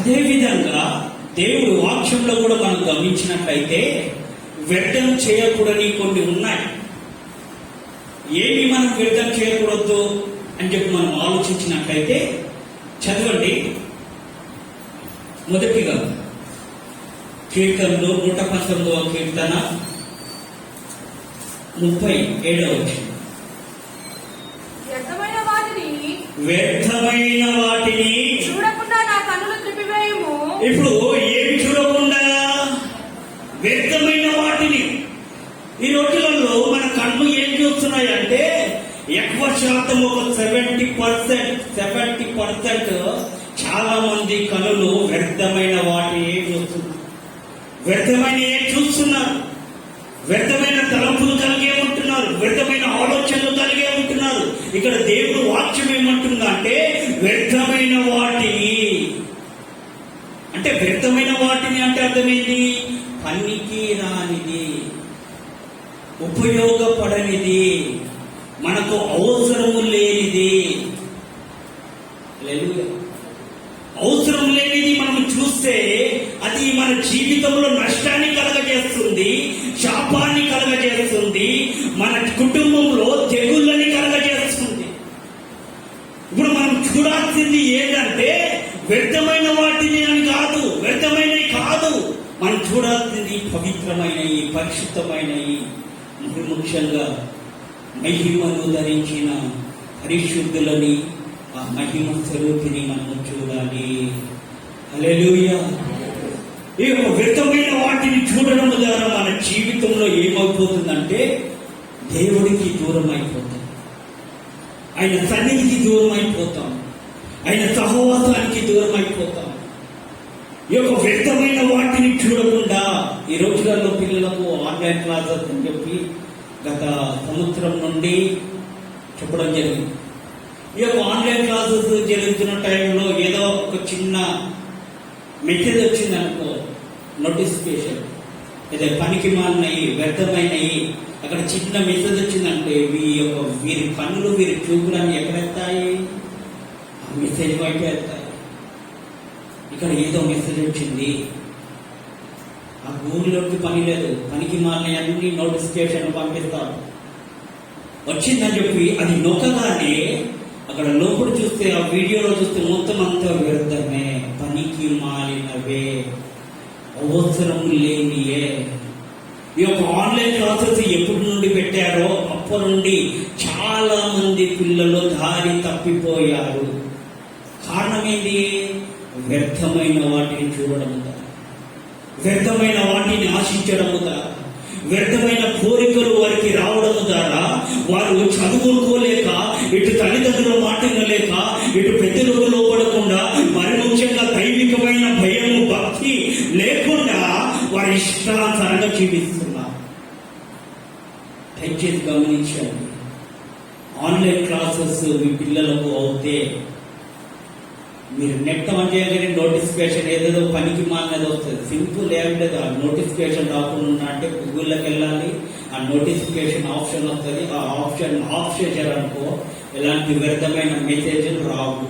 అదేవిధంగా దేవుడు వాక్యంలో కూడా మనం గమనించినట్లయితే వ్యర్థం చేయకూడని కొన్ని ఉన్నాయి. ఏమి మనం వ్యర్థం చేయకూడదు అని చెప్పి మనం ఆలోచించినట్లయితే చదవండి. మొదటిగా కీర్తనలో 119వ కీర్తన 37వ వచనం. వ్యర్థమైన వాటిని చూడకుండా నా కన్నులు త్రిపివేయము. ఇప్పుడు ఏమి చూడకుండా? వ్యర్థమైన వాటిని. ఈ రోజులలో మన కన్ను ఏం చూస్తున్నాయంటే ఎక్కువ శాతం ఒక 70% చాలా మంది కనులు వ్యర్థమైన వాటిని చూస్తున్నారు. వ్యర్థమైన ఏం చూస్తున్నారు? వ్యర్థమైన తలంపులు కలిగే ఉంటున్నారు, వ్యర్థమైన ఆలోచనలు కలిగే ఉంటున్నారు. ఇక్కడ దేవుడు వాక్యం ఏమంటుందంటే వ్యర్థమైన వాటిని. అంటే వ్యర్థమైన వాటిని అంటే అర్థమైంది, పనికి రానిది, ఉపయోగపడనిది, మనకు అవసరము లేనిది. అవసరం లేనిది మనం చూస్తే అది మన జీవితంలో నష్టాన్ని కలగజేస్తుంది, శాపాన్ని కలగజేస్తుంది, మన కుటుంబంలో తెగుళ్ళని కలగజేస్తుంది. ఇప్పుడు మనం చూడాల్సింది ఏంటంటే వ్యర్థమైన వాటిని అని కాదు, వ్యర్థమైనవి కాదు. మనం చూడాల్సింది పవిత్రమైనవి, పరిశుద్ధమైనవి, ముఖ్యంగా మహిమను ధరించిన పరిశుద్ధులని, ఆ మహిమ స్వరూపిని మనం చూడాలి. హల్లెలూయా. ఈ వ్యర్థమైన వాటిని చూడడం ద్వారా మన జీవితంలో ఏమవుతుందంటే దేవుడికి దూరం అయిపోతాం, ఆయన సన్నిధికి దూరం అయిపోతాం, ఆయన సహవాసానికి దూరం అయిపోతాం. ఈ యొక్క వ్యర్థమైన వాటిని చూడకుండా ఈ రోజులలో పిల్లలకు ఆన్లైన్ క్లాసెస్ అని చెప్పి గత సంవత్సరం నుండి చెప్పడం జరిగింది. ఈ యొక్క ఆన్లైన్ క్లాసెస్ జరుగుతున్న టైంలో ఏదో ఒక చిన్న మెసేజ్ వచ్చింది అనుకో, నోటిఫికేషన్, ఏదో పనికి మాలినవి, వ్యర్థమైనవి, అక్కడ చిన్న మెసేజ్ వచ్చిందంటే వీరి కన్నులు, వీరి చూపులన్నీ ఎక్కడెత్తాయి? ఆ మెసేజ్ వైపు వెళ్తాయి. ఇక్కడ ఏదో మెసేజ్ వచ్చింది, ఆ ఊరిలోకి పని లేదు, పనికి మాలిన అన్ని నోటిఫికేషన్ పంపిస్తారు. వచ్చిందని చెప్పి అది నొక్కగానే అక్కడ లోపల చూస్తే, ఆ వీడియోలో చూస్తే మొత్తం అంతా వ్యర్థమే, పనికి మాలినవే, అవసరం లేనియే. ఈ యొక్క ఆన్లైన్ క్లాసెస్ ఎప్పటి నుండి పెట్టారో అప్పటి నుండి చాలా మంది పిల్లలు దారి తప్పిపోయారు. కారణం ఏంటి? వ్యర్థమైన వాటిని చూడడం, వ్యర్థమైన వాటిని ఆశించడము ద్వారా, వ్యర్థమైన కోరికలు వారికి రావడం ద్వారా వారు చదువుకోలేక, ఇటు తల్లిదండ్రుల మాట వినలేక, ఇటు పెద్దలకు లోపడకుండా, మరి ముఖ్యంగా దైవికమైన భయము, భక్తి లేకుండా వారి ఇష్టానుసారంగా జీవిస్తున్నారు. దయచేసి గమనించండి, ఆన్లైన్ క్లాసెస్ మీ పిల్లలకు అవుతే మీరు నెట్ ఆన్ చేయగానే నోటిఫికేషన్ ఏదేదో పనికి మాలినది వస్తుంది. సింపుల్ ఏమిటది, ఆ నోటిఫికేషన్ రాకుండా అంటే గూగుల్లోకి వెళ్ళాలి, ఆ నోటిఫికేషన్ ఆప్షన్ వస్తుంది, ఆ ఆప్షన్ ఆఫ్ చేశారనుకో ఎలాంటి వ్యర్థమైన మెసేజ్లు రావు.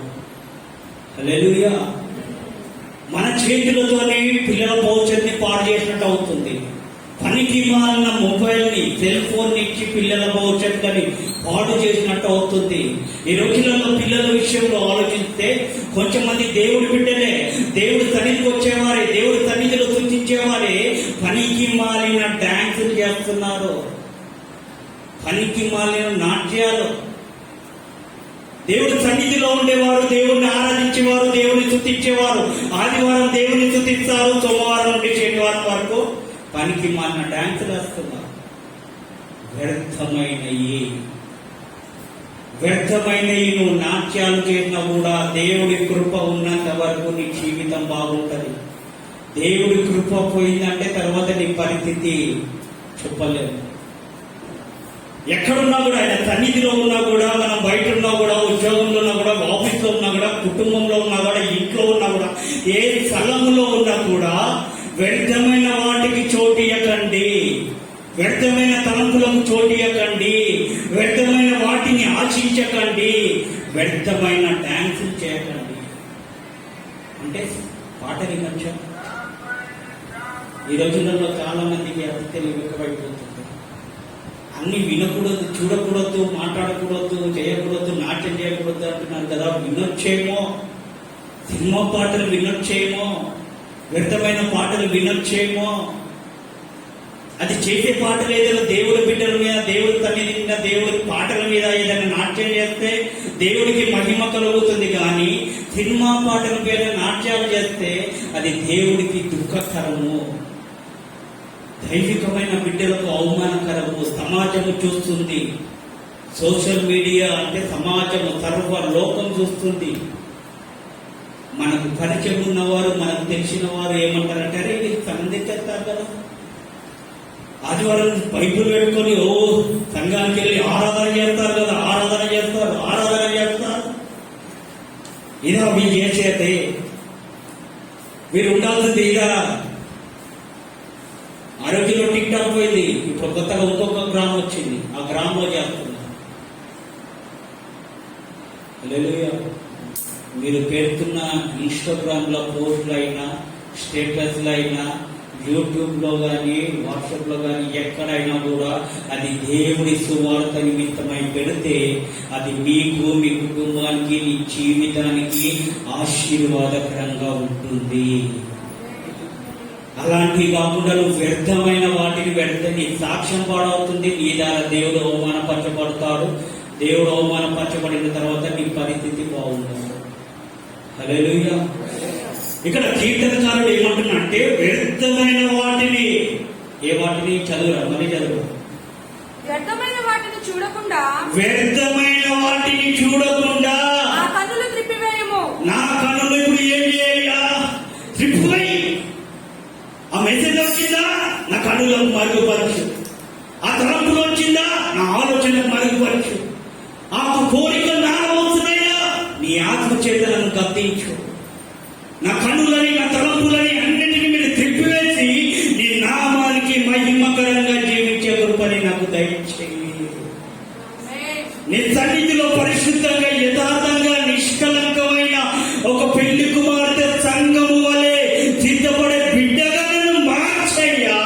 హల్లెలూయా. మన చేతులతోనే పిల్లల భవిష్యత్తుని పాడు చేసినట్టు అవుతుంది. పనికి మాలిన మొబైల్ని, సెల్ ఫోన్ ఇచ్చి పిల్లల భవిష్యత్తుని పాడు చేసినట్టు అవుతుంది. ఈ రోజులలో పిల్లల విషయంలో ఆలోచిస్తే కొంచెం మంది దేవుడి బిడ్డలే, దేవుడి సన్నిధికి వచ్చేవారే, దేవుడి సన్నిధిలో సూచించేవారే పనికి మాలిన డాన్సులు చేస్తున్నారు, పనికి మాలిన నాట్యాలు. దేవుడి సన్నిధిలో ఉండేవారు, దేవుడిని ఆరాధించేవారు, దేవుని స్తుతించేవారు, ఆదివారం దేవుని స్తుతిస్తారు, సోమవారం నుండి శనివారం వరకు పనికి మాలిన డాన్సులు వేస్తున్నారు. వ్యర్థమైనవి నువ్వు నాట్యాలు చేసినా కూడా దేవుడి కృప ఉన్నంత వరకు నీ జీవితం బాగుంటది. దేవుడి కృప పోయిందంటే తర్వాత నీ పరిస్థితి చెప్పలేము. ఎక్కడున్నా కూడా, ఆయన సన్నిధిలో ఉన్నా కూడా, మనం బయట ఉన్నా కూడా, ఉద్యోగంలో ఉన్నా కూడా, ఆఫీస్లో ఉన్నా కూడా, కుటుంబంలో ఉన్నా కూడా, ఇంట్లో ఉన్నా కూడా, ఏ స్థలంలో ఉన్నా కూడా వ్యర్థమైన వాటికి చోటియకండి, వ్యర్థమైన తలంపులకు చోటియకండి, వ్యర్థమైన వాటిని ఆశించకండి, వ్యర్థమైన డాన్సులు చేయకండి. అంటే పాట వినొచ్చా? ఈ రోజులలో చాలా మందికి అతి తెలివి ఎక్కువైపోతుంది. అన్ని వినకూడదు, చూడకూడదు, మాట్లాడకూడదు, చేయకూడదు, నాట్యం చేయకూడదు అంటున్నారు కదా. వినొచ్చేమో, సినిమా పాటలు వినొచ్చేమో, వ్యర్థమైన పాటలు వినొచ్చేమో. అది చేసే పాటలు ఏదైనా దేవుడి బిడ్డల మీద, దేవుడి సన్నిధి మీద, దేవుడి పాటల మీద ఏదైనా నాట్యం చేస్తే దేవుడికి మహిమ కలుగుతుంది. కానీ సినిమా పాటల మీద నాట్యాలు చేస్తే అది దేవుడికి దుఃఖకరము, దైవికమైన బిడ్డలకు అవమానకరము. సమాజము చూస్తుంది. సోషల్ మీడియా అంటే సమాజము, సర్వ లోకం చూస్తుంది. మనకు పరిచయం ఉన్నవారు, మనకు తెలిసిన వారు ఏమంటారంటే, అరే మీరు సందే చేస్తారు కదా, ఆదివారం బైబుల్ పెట్టుకొని సంఘానికి వెళ్ళి ఆరాధన చేస్తారు కదా, ఆరాధన చేస్తారు. ఇదా మీరు చేసేది, మీరు ఉండాల్సింది ఇదా. ఆ రోజుల్లో టిక్ టాక్ పోయింది, ఇప్పుడు కొత్తగా ఇంకొక గ్రామం వచ్చింది, ఆ గ్రామంలో చేస్తున్నారు. హల్లెలూయా. మీరు పెడుతున్న ఇన్స్టాగ్రామ్ లో పోస్టులు అయినా, స్టేటస్లు అయినా, యూట్యూబ్ లో కానీ, వాట్సాప్ లో కానీ, ఎక్కడైనా కూడా అది దేవుడి సువార్త నిమిత్తమై పెడితే అది మీకు, మీ కుటుంబానికి, మీ జీవితానికి ఆశీర్వాదకరంగా ఉంటుంది. అలాంటి కాకుండా నువ్వు వ్యర్థమైన వాటిని పెడితే నీ సాక్ష్యం పాడవుతుంది. నీ ద్వారా దేవుడు అవమానపరచబడతాడు. దేవుడు అవమానపరచబడిన తర్వాత నీ పరిస్థితి బాగుంటుంది. హల్లెలూయా. ఇక్కడ కీర్తనకారుడు ఏమంటున్నాడంటే, వ్యర్థమైన వాటిని, ఏ వాటిని చదువురా, మరి చదువు. వ్యర్థమైన వాటిని చూడకుండా, వ్యర్థమైన వాటిని చూడకుండా నా కన్నులు త్రిప్పివేయము. నా కన్నులు ఇప్పుడు ఏం చేయాలా? త్రిప్పివేయి. ఆ మెసేజ్ వచ్చిందా, నా కన్నులకు మరుగుపరచు. ఆ తలంపులు వచ్చిందా, నా ఆలోచనకు మరుగుపరచు. ఆ కోరిక నా అవసరమయ్యా, నీ ఆత్మ చేతలను గద్దించు. నా కన్నులని, నా తలంపులని అన్నింటినీ మీరు త్రిప్పివేసి నీ నామానికి మహిమకరంగా జీవించే కృపని నాకు దయచేయి. నీ సన్నిధిలో పరిశుద్ధంగా, యథార్థంగా, నిష్కలంకమైన ఒక పెళ్లి కుమార్తె సంఘము వలె సిద్ధపడే బిడ్డగా నన్ను మార్చయ్యా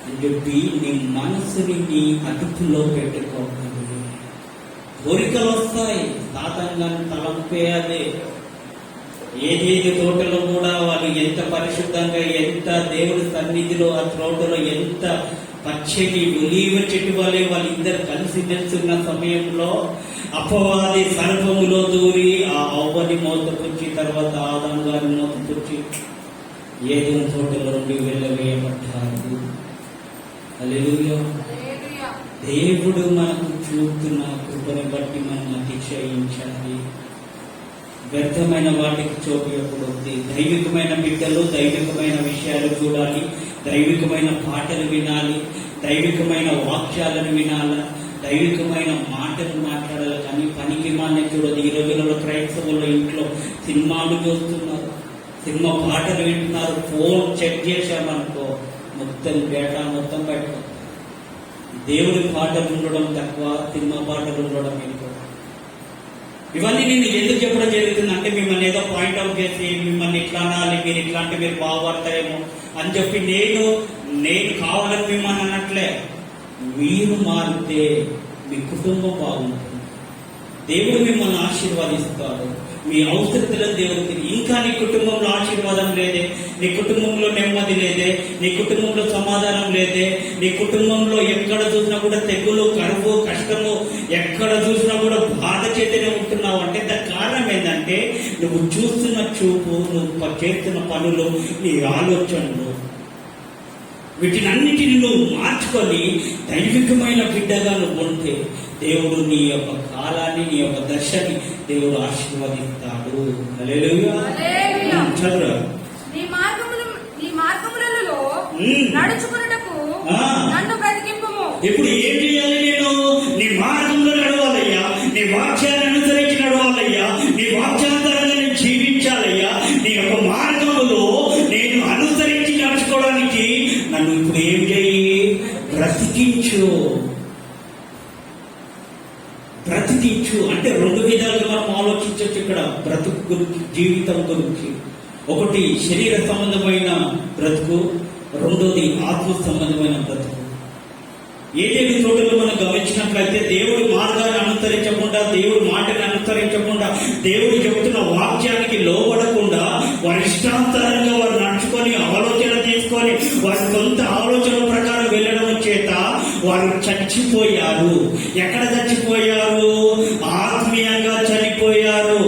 అని చెప్పి నీ మనసుని నీ అదుపులో పెట్టుకోవాలి. కోరికలు వస్తాయి, సాతంగా తలంపే అదే. ఏదేది తోటలో కూడా వాళ్ళు ఎంత పరిశుద్ధంగా, ఎంత దేవుడి సన్నిధిలో, ఆ తోటలో ఎంత పచ్చని ఒలీవ చెట్టు వలె వాళ్ళిద్దరు కలిసి మెలుస్తున్న సమయంలో అపవాది సర్పములో దూరి ఆ అవ్వని మోతపుచ్చి, తర్వాత ఆదాము గారి మోతపుచ్చి ఏదైనా తోటలో నుండి వెళ్ళవేయబడ్డారు. హల్లెలూయా. దేవుడు మనకు చూపుతున్న కృపను బట్టి మనం అతిశయించాలి. వ్యర్థమైన వాటికి చోటు ఇవ్వకూడదు. దైవికమైన బిడ్డలు దైవికమైన విషయాలు చూడాలి, దైవికమైన పాటలు వినాలి, దైవికమైన వాక్యాలను వినాలి, దైవికమైన మాటలు మాట్లాడాలి. కానీ పనికి మానే చూడదు. ఈ రోజులలో క్రైస్తవుల ఇంట్లో సినిమాలు చూస్తున్నారు, సినిమా పాటలు వింటున్నారు. ఫోన్ చెక్ చేశామనుకో మొత్తం డేటా మొత్తం పెట్టుకో. దేవుడి పాటలు ఉండడం తక్కువ, సినిమా పాటలు ఉండడం ఎక్కువ. ఇవన్నీ నేను ఎందుకు చెప్పడం జరుగుతుంది అంటే, మిమ్మల్ని ఏదో పాయింట్ అవుట్ చేసి మిమ్మల్ని ఇట్లా అనాలి, మీరు ఇట్లా అంటే మీరు బాగుపడతారేమో అని చెప్పి నేను కావాలని మిమ్మల్ని అన్నట్లే. మీరు మారితే మీ కుటుంబం బాగుంటుంది, దేవుడు మిమ్మల్ని ఆశీర్వాదిస్తాడు. మీ అవసరతలను దేవుడికి. ఇంకా నీ కుటుంబంలో ఆశీర్వాదం లేదే, నీ కుటుంబంలో నెమ్మది లేదే, నీ కుటుంబంలో సమాధానం లేదే, నీ కుటుంబంలో ఎక్కడ చూసినా కూడా తెగులు, కరువు, కష్టము, ఎక్కడ చూసినా కూడా బాధ చేతనే ఉంటున్నావు అంటే దానికి కారణం ఏంటంటే నువ్వు చూస్తున్న చూపు, నువ్వు చేస్తున్న పనులు, నీ ఆలోచనలు, వీటినన్నిటిని నువ్వు మార్చుకొని దైవికమైన బిడ్డగా నువ్వు ఉంటే దేవుడు నీ యొక్క కాలాన్ని, నీ యొక్క దశని దేవుడు ఆశీర్వదిస్తాడు. హల్లెలూయా. చదువు. నీ మార్గములలో నడుచుకున్నటకు నన్ను బ్రతికింపుము. ఇప్పుడు ఏం చేయాలి? నేను నీ మార్గంలో నడవాలయ్యా, నీ వాక్యాన్ని అనుసరించి నడవాలయ్యా, నీ వాక్యానుసారంగా నేను జీవించాలయ్యా. నీ యొక్క మార్గములో నేను అనుసరించి నడుచుకోవడానికి నన్ను ఇప్పుడు ఏం చేయి? బ్రతికించు. బ్రతికించు అంటే రెండు విధాలుగా మనం ఆలోచించవచ్చు. ఇక్కడ గురించి, జీవితం గురించి. ఒకటి శరీర సంబంధమైన బ్రతుకు, రెండోది ఆత్మ సంబంధమైన బ్రతుకు. ఏదేవి చోటులో మనం గమనించినట్లయితే దేవుడి మార్గాన్ని అనుసరించకుండా, దేవుడి మాటని అనుసరించకుండా, దేవుడు చెబుతున్న వాక్యానికి లోబడకుండా వారి ఇష్టాంతరంగా వారు నడుచుకొని ఆలోచన తీసుకొని వారి సొంత ఆలోచన ప్రకారం వెళ్ళడం చేత వారు చచ్చిపోయారు. ఎక్కడ చచ్చిపోయారు? ఆత్మీయంగా చనిపోయారు.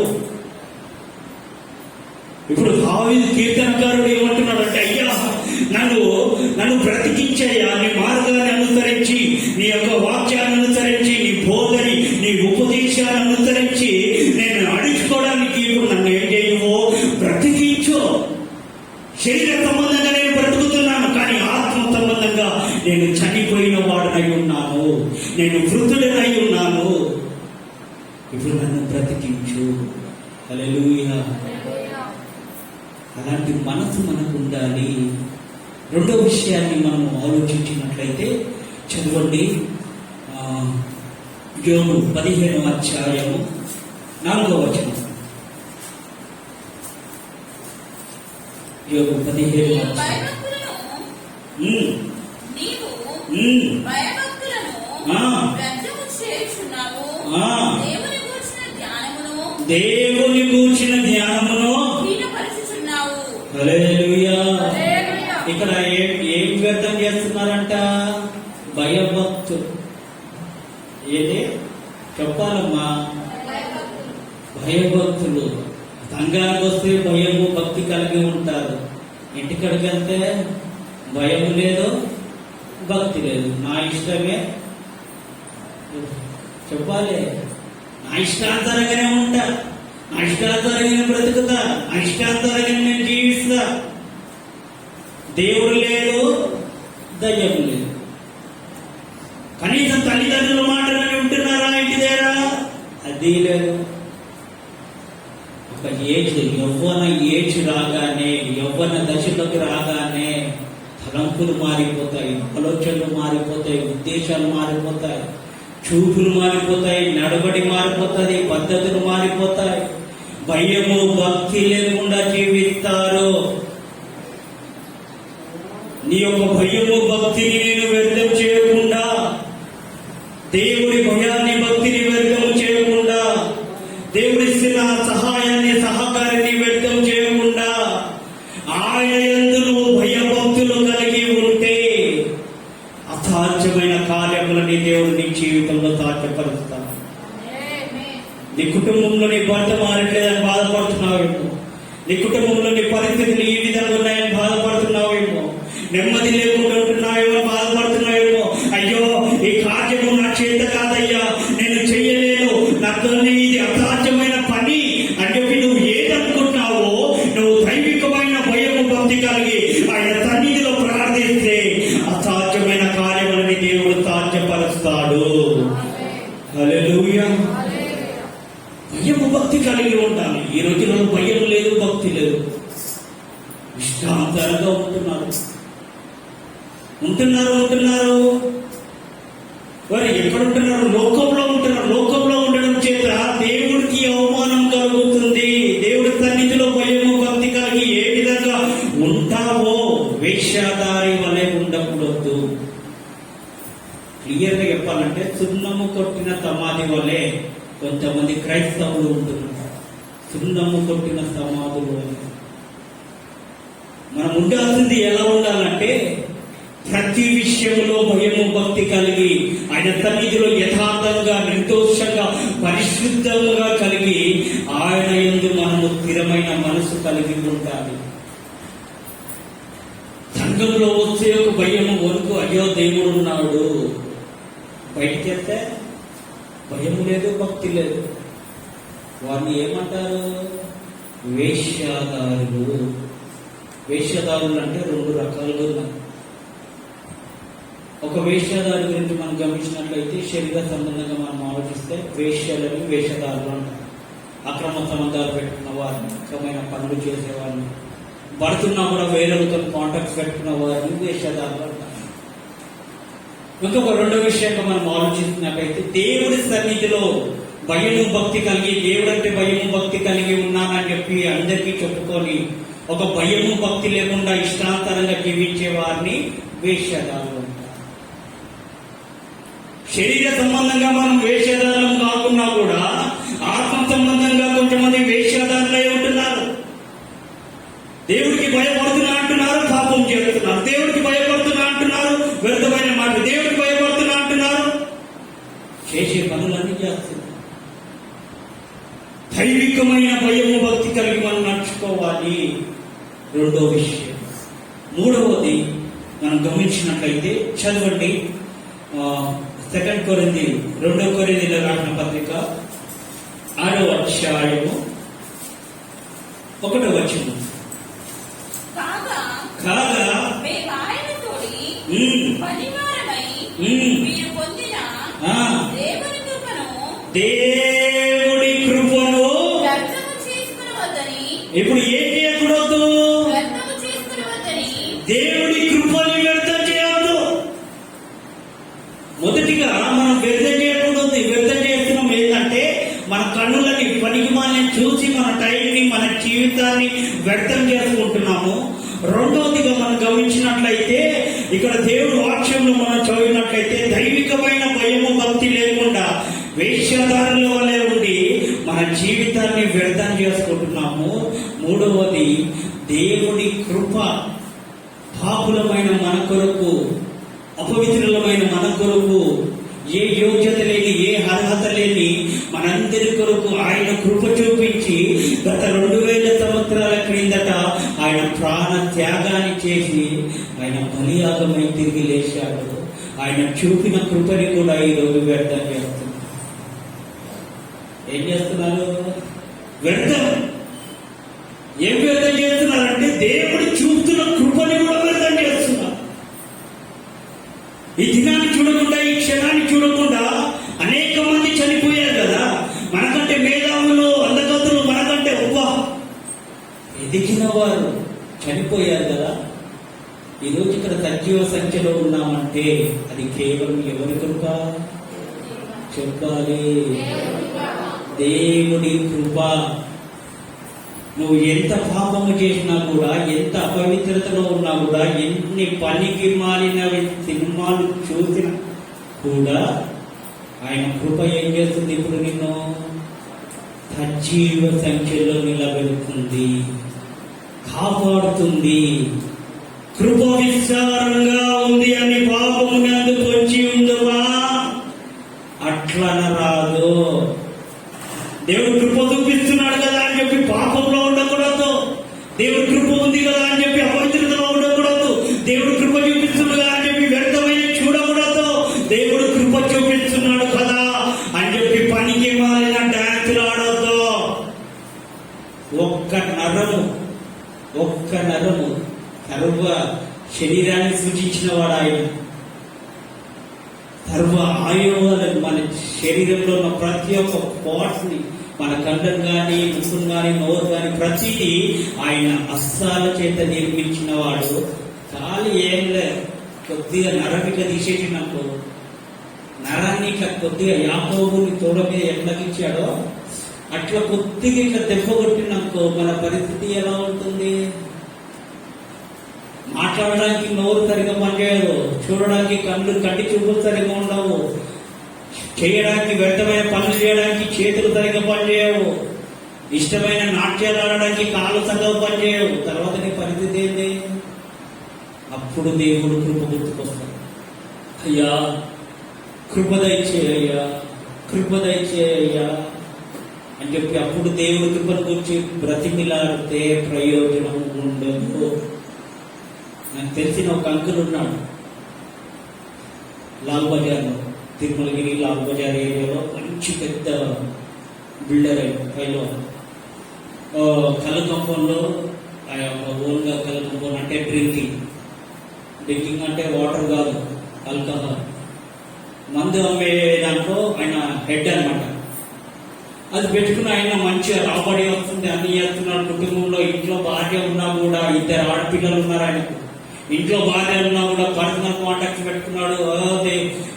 ఇప్పుడు దావీదు కీర్తనకారుడు ఏమంటున్నాడంటే, అయ్యా నన్ను బ్రతికించయ్యా, నీ మార్గాన్ని అనుసరించి, నీ యొక్క వాక్యాన్ని అనుసరించి, నీ బోధని, నీ ఉపదేశాన్ని అనుసరించి నేను నడుచుకోవడానికి ఇప్పుడు నన్ను ఏం చేయవో బ్రతికించు. శరీర సంబంధంగా నేను బ్రతుకుతున్నాను, కానీ ఆత్మ సంబంధంగా నేను చనిపోయిన వాడనై ఉన్నాను, నేను వృద్ధుడనై ఉన్నాను. ఇప్పుడు నన్ను బ్రతికించు. హల్లెలూయా. అలాంటి మనసు మనకు ఉండాలి. రెండో విషయాన్ని మనం ఆలోచించినట్లయితే చదవండి, యోబు 15వ అధ్యాయము 4వ వచనం. యోబు 15వ అధ్యాయం. దేవుని గూర్చిన ధ్యానమును హల్లెలూయా. ఇక్కడ ఏం వ్యర్థం చేస్తున్నారంట? భయభక్తులు. ఏది చెప్పాలమ్మా? భయభక్తులు. సంఘానికి వస్తే భయము భక్తి కలిగి ఉంటారు, ఇంటికడికి వెళ్తే భయం లేదు, భక్తి లేదు. నా ఇష్టమే చెప్పాలి, నా ఇష్టాంతరంగానే ఉంటా, నా ఇష్టాంతరంగానే బ్రతుకుతా, నా ఇష్టాంతరంగానే నేను జీవిస్తా. దేవుడు లేదు, దయ్యం లేదు. కనీసం తల్లిదండ్రుల మాటలని ఉంటున్నారా ఇంటి దగ్గర? అది లేదు. ఒక యవ్వన ఏజ్ రాగానే, యవ్వన దశలోకి రాగానే తలంపులు మారిపోతాయి, ఆలోచనలు మారిపోతాయి, ఉద్దేశాలు మారిపోతాయి, చూపులు మారిపోతాయి, నడవడి మారిపోతుంది, పద్ధతులు మారిపోతాయి. భయము భక్తి లేకుండా జీవిస్తారు. నీ యొక్క భయము భక్తిని నేను వ్యర్థం చేయకుండా, దేవుడి భయాన్ని భక్తిని వ్యర్థం చేయకుండా, దేవుడిస్తున్న సహాయాన్ని సహకారాన్ని వ్యర్థం చేయకుండా, ఆయన యందు నువ్వు భయభక్తులు కలిగి ఉంటే అసాధ్యమైన కార్యములని దేవుడు నీ జీవితంలో సాధ్యపరుస్తాడు. నీ కుటుంబంలో నీ భర్త మారట్లేదని బాధపడుతున్నావేమో, నీ కుటుంబంలో నీ పరిస్థితులు ఈ విధంగా ఉన్నాయని బాధపడుతున్నావేమో, నెమ్మది లేకుండా ఉంటున్నావేమో, బాధపడుతున్నావేమో. అయ్యో, ఈ కార్యము నా చేత కాదయ్యా, నేను చెయ్యలేను, నాతో ఇది అసాధ్యమైన పని అని చెప్పి నువ్వు ఏదనుకుంటున్నావో, నువ్వు దైవికమైన భయము భక్తి కలిగి ఆయన సన్నిధిలో ప్రార్థిస్తే అసాధ్యమైన కార్యములని దేవుడు సాధ్యపరుస్తాడు. హల్లెలూయా. భయము భక్తి కలిగి ఉండాలి. ఈ రోజులో భయం లేదు, భక్తి లేదు, ఇష్టాంతరంగా ఉంటున్నారు. వారు ఎక్కడ ఉంటున్నారు? లోకంలో ఉంటున్నారు. లోకంలో ఉండడం చేత దేవుడికి అవమానం కలుగుతుంది. దేవుడి సన్నిధిలో భయము భక్తి కలిగి ఏ విధంగా ఉంటావో వేశ్యాదారి వలె ఉండకూడదు. క్లియర్ గా చెప్పాలంటే సున్నము కొట్టిన సమాధి వలె కొంతమంది క్రైస్తవులు ఉంటున్నారు. సున్నము కొట్టిన సమాధులు వలె మనం ఉండాల్సింది ఎలా ఉండాలంటే, ప్రతి విషయంలో భయము భక్తి కలిగి ఆయన సన్నిధిలో యథార్థంగా, నిర్దోషంగా, పరిశుద్ధంగా కలిగి ఆయన యందు మనము స్థిరమైన మనసు కలిగి ఉండాలి. సంఘంలో వచ్చే ఒక భయము వరకు, అయ్యో దేవుడు ఉన్నాడు, బయటికి వెళ్తే భయము లేదు, భక్తి లేదు. వారిని ఏమంటారు? వేశ్యాదారులు. వేశ్యాదారులు అంటే రెండు రకాలుగా ఉన్నారు. ఒక వేశ్యాదారు గురించి మనం గమనించినట్లయితే, శరీర సంబంధంగా మనం ఆలోచిస్తే వేశ్యలని వేషధారులు అంటారు. అక్రమ సంబంధాలు పెట్టుకున్న వారిని, అక్రమైన పనులు చేసేవారిని, పడుతున్నా కూడా వేరేతో కాంటాక్ట్స్ పెట్టుకున్న వారిని వేషధారులు అంటారు. ఇంకొక రెండో విషయంగా మనం ఆలోచిస్తున్నట్లయితే, దేవుడి సన్నిధిలో భయము భక్తి కలిగి, దేవుడంటే భయము భక్తి కలిగి ఉన్నానని చెప్పి అందరికీ చెప్పుకొని ఒక భయము భక్తి లేకుండా ఇష్టాంతరంగా జీవించే వారిని వేశ్యాదారులు అంటారు. శరీర సంబంధంగా మనం వేశ్యాదారులం కాకున్నా కూడా ఆత్మ సంబంధంగా కొంతమంది వేశ్యాదారులై ఉంటున్నారు. దేవుడికి భయపడుతున్నా అంటున్నారు, పాపం చేస్తున్నారు. దేవుడికి భయపడుతున్నా అంటున్నారు, వ్యర్థమైన మాట. దేవుడికి భయపడుతున్నా అంటున్నారు, చేసే పనులన్నీ చేస్తున్నారు. దైవికమైన భయము భక్తి కలిగి మనం నడుచుకోవాలి. రెండో విషయం. మూడవది మనం గమనించినట్లయితే చదవండి, 2 కొరింథీయులకు రాసిన పత్రిక 6వ అధ్యాయము 1వ వచనం. కాగా మేమాయనతోడి పనివారమై మీరు పొందిన దేవుడి కృపను వ్యర్థము చేసుకునవద్దని. ఇప్పుడు ఏం చేయకూడదు? వ్యర్థము చేసుకునవద్దని. దేవుడి కృపని వ్యర్థం చేయవద్దు. మొదటిగా మనం వ్యర్థం చేయకూడదు. వ్యర్థం చేస్తున్నాం ఏంటంటే మన కన్నులని పనికిమాలని చూసి మన టైంని, మన జీవితాన్ని వ్యర్థం చేసుకుంటున్నాము. రెండవదిగా మనం గమనించినట్లయితే ఇక్కడ దేవుడు వాక్యంలో మనం చదివినట్లయితే దైవికమైన భయము భక్తి లేకుండా వేశ్యాదారుల వలె ఉండి మన జీవితాన్ని వ్యర్థం చేసుకుంటున్నాము. మూడవది, దేవుడి కృప పాపులమైన మన కొరకు, అపవిత్రులమైన మన కొరకు, ఏ యోగ్యత లేని, ఏ అర్హత లేని మనందరి కొరకు ఆయన కృప చూపించి గత 2000 సంవత్సరాల క్రిందట ఆయన ప్రాణ త్యాగాన్ని చేసి ఆయన బలియాగమై తిరిగి లేచాడు. ఆయన చూపిన కృపని కూడా ఈరోజు వ్యర్థం చేస్తున్నారు. ఏం చేస్తున్నారు? వ్యర్థం. ఏం వ్యర్థం చేస్తున్నారంటే దేవుడు చూపుతున్న కృపని కూడా వ్యర్థం చేస్తున్నారు. ఈ దినాన్ని చూడకుండా, ఈ క్షణాన్ని చూడకుండా అనేక మంది చనిపోయారు కదా. మనకంటే మేధావులు, అందగతులు, మనకంటే ఎదిగిన వారు చనిపోయారు కదా. ఈరోజు ఇక్కడ సజీవ సంఖ్యలో ఉన్నామంటే అది కేవలం ఎవరి కృప చెప్పాలి? దేవుడి కృప. నువ్వు ఎంత పాపము చేసినా కూడా, ఎంత అపవిత్రతలో ఉన్నా కూడా, ఎన్ని పనికి మాలిన సినిమాలు చూసినా కూడా ఆయన కృప ఏం చేస్తుంది? ఇప్పుడు నిన్ను సజీవ సంఖ్యలో నిలబెడుతుంది, కాపాడుతుంది. కృప విస్తారంగా ఉంది అని పాపము నందు వచ్చి ఉందమా? అట్లన రాదు. దేవుడు కృప చూపిస్తున్నాడు కదా అని చెప్పి పాపంలో ఉండకూడదు. దేవుడు కృప ఉంది కదా అని చెప్పి అపవిత్రతలో ఉండకూడదు. దేవుడు కృప చూపిస్తున్నాడు కదా అని చెప్పి వ్యర్థమైన చూడకూడదు. దేవుడు కృప చూపిస్తున్నాడు కదా అని చెప్పి పనికి మాలిన డాన్సులు ఆడొద్దు. ఒక్క నరము సర్వ శరీరాన్ని సూచించిన వాడు ఆయన. సర్వ అవయవాలను, మన శరీరంలో ఉన్న ప్రతి ఒక్క పార్ట్స్ ని, మన కంఠం కానీ, ముఖం కానీ, నోరు కానీ, ప్రతిదీ ఆయన హస్తాల చేత నిర్మించిన వాడు. ఖాళీ ఏం లేదు, కొద్దిగా నరమిక తీసేసినప్పుడు నరాన్ని ఇట్లా కొద్దిగా యాకోబుని తోడ మీద ఎట్లకిచ్చాడో అట్లా కొద్దిగా ఇట్లా దెబ్బ కొట్టిననుకో మన పరిస్థితి ఎలా ఉంటుంది? మాట్లాడడానికి నోరు సరిగా పనిచేయదు, చూడడానికి కంటి చూపులు సరిగా ఉండవు, చేయడానికి వ్యర్థమైన పనులు చేయడానికి చేతులు సరిగా పనిచేయవు, ఇష్టమైన నాట్యాలు ఆడడానికి కాళ్ళు సరిగా పనిచేయవు. తర్వాత నీ పరిస్థితి ఏంటి? అప్పుడు దేవుడు కృప గుర్తుకొస్తాడు. అయ్యా కృప దయచేయ్యా, కృప దయచేయ్యా అని చెప్పి అప్పుడు దేవుడి కృపను గురించి బ్రతిమిలాడితే ప్రయోజనం ఉండదు. నాకు తెలిసిన ఒక అంకుల్ ఉన్నాడు లాల్ బజార్లో, తిరుమలగిరి లాల్ బజార్ ఏరియాలో మంచి పెద్ద బిల్డర్ అయిలో కళ్ళ కంపౌండ్లో ఓన్గా కళ్ళ కంపౌండ్ అంటే డ్రింకింగ్ అంటే వాటర్ కాదు, ఆల్కహాల్, మందు అమ్మే దాంట్లో ఆయన హెడ్ అనమాట. అది పెట్టుకుని ఆయన మంచిగా రాబడి వస్తుంది, అన్ని చేస్తున్నాడు. కుటుంబంలో ఇంట్లో భార్య ఉన్నా కూడా, 2 ఆడపిల్లలు ఉన్నారు ఆయనకు. ఇంట్లో భార్య ఉన్నా కూడా పర్సనల్ కాంటాక్ట్స్ పెట్టుకున్నాడు.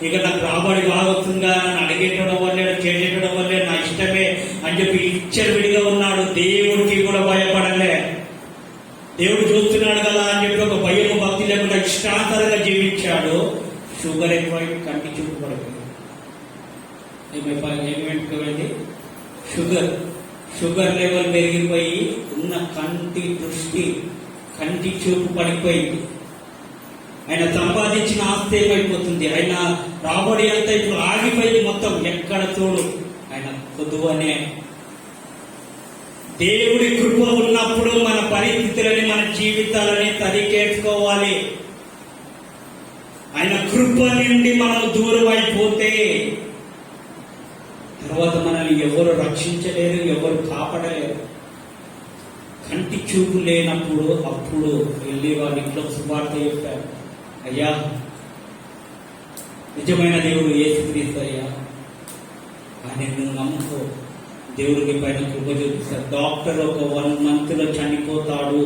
ఇక నాకు రాబడి బాగా వస్తుందా అని అడిగేటడం వల్లే, చేసేటడం వల్లే నా అని చెప్పి విడిగా ఉన్నాడు. దేవుడికి కూడా భయపడలే. దేవుడు చూస్తున్నాడు కదా అని చెప్పి ఒక భయం భక్తి లేకుండా ఇష్టాంతరంగా జీవించాడు. షుగర్ ఎక్కువై కంటి చూపు పడిపోయింది. ఏమైపోయింది? షుగర్ లెవెల్ పెరిగిపోయి ఉన్న కంటి చూపు పడిపోయింది. ఆయన సంపాదించిన ఆస్తి ఏమైపోతుంది? ఆయన రాబడి అంతా ఇప్పుడు ఆగిపోయింది మొత్తం. ఎక్కడ చూడు ఆయన కొద్దువనే. దేవుడి కృప ఉన్నప్పుడు మన పరిస్థితులని, మన జీవితాలని తరికేసుకోవాలి. ఆయన కృప నుండి మనం దూరం అయిపోతే తర్వాత మనల్ని ఎవరు రక్షించలేరు, ఎవరు కాపాడలేరు. కంటి చూపు లేనప్పుడు అప్పుడు వెళ్ళి వాళ్ళ ఇంట్లో సువార్త చెప్పారు. అయ్యా, నిజమైన దేవుడు యేసుక్రీస్తు అయ్యా, ఆయన నువ్వు నమ్ముకో, దేవుడికి పైన కృప చూపిస్తాడు. డాక్టర్ ఒక 1 month లో చనిపోతాడు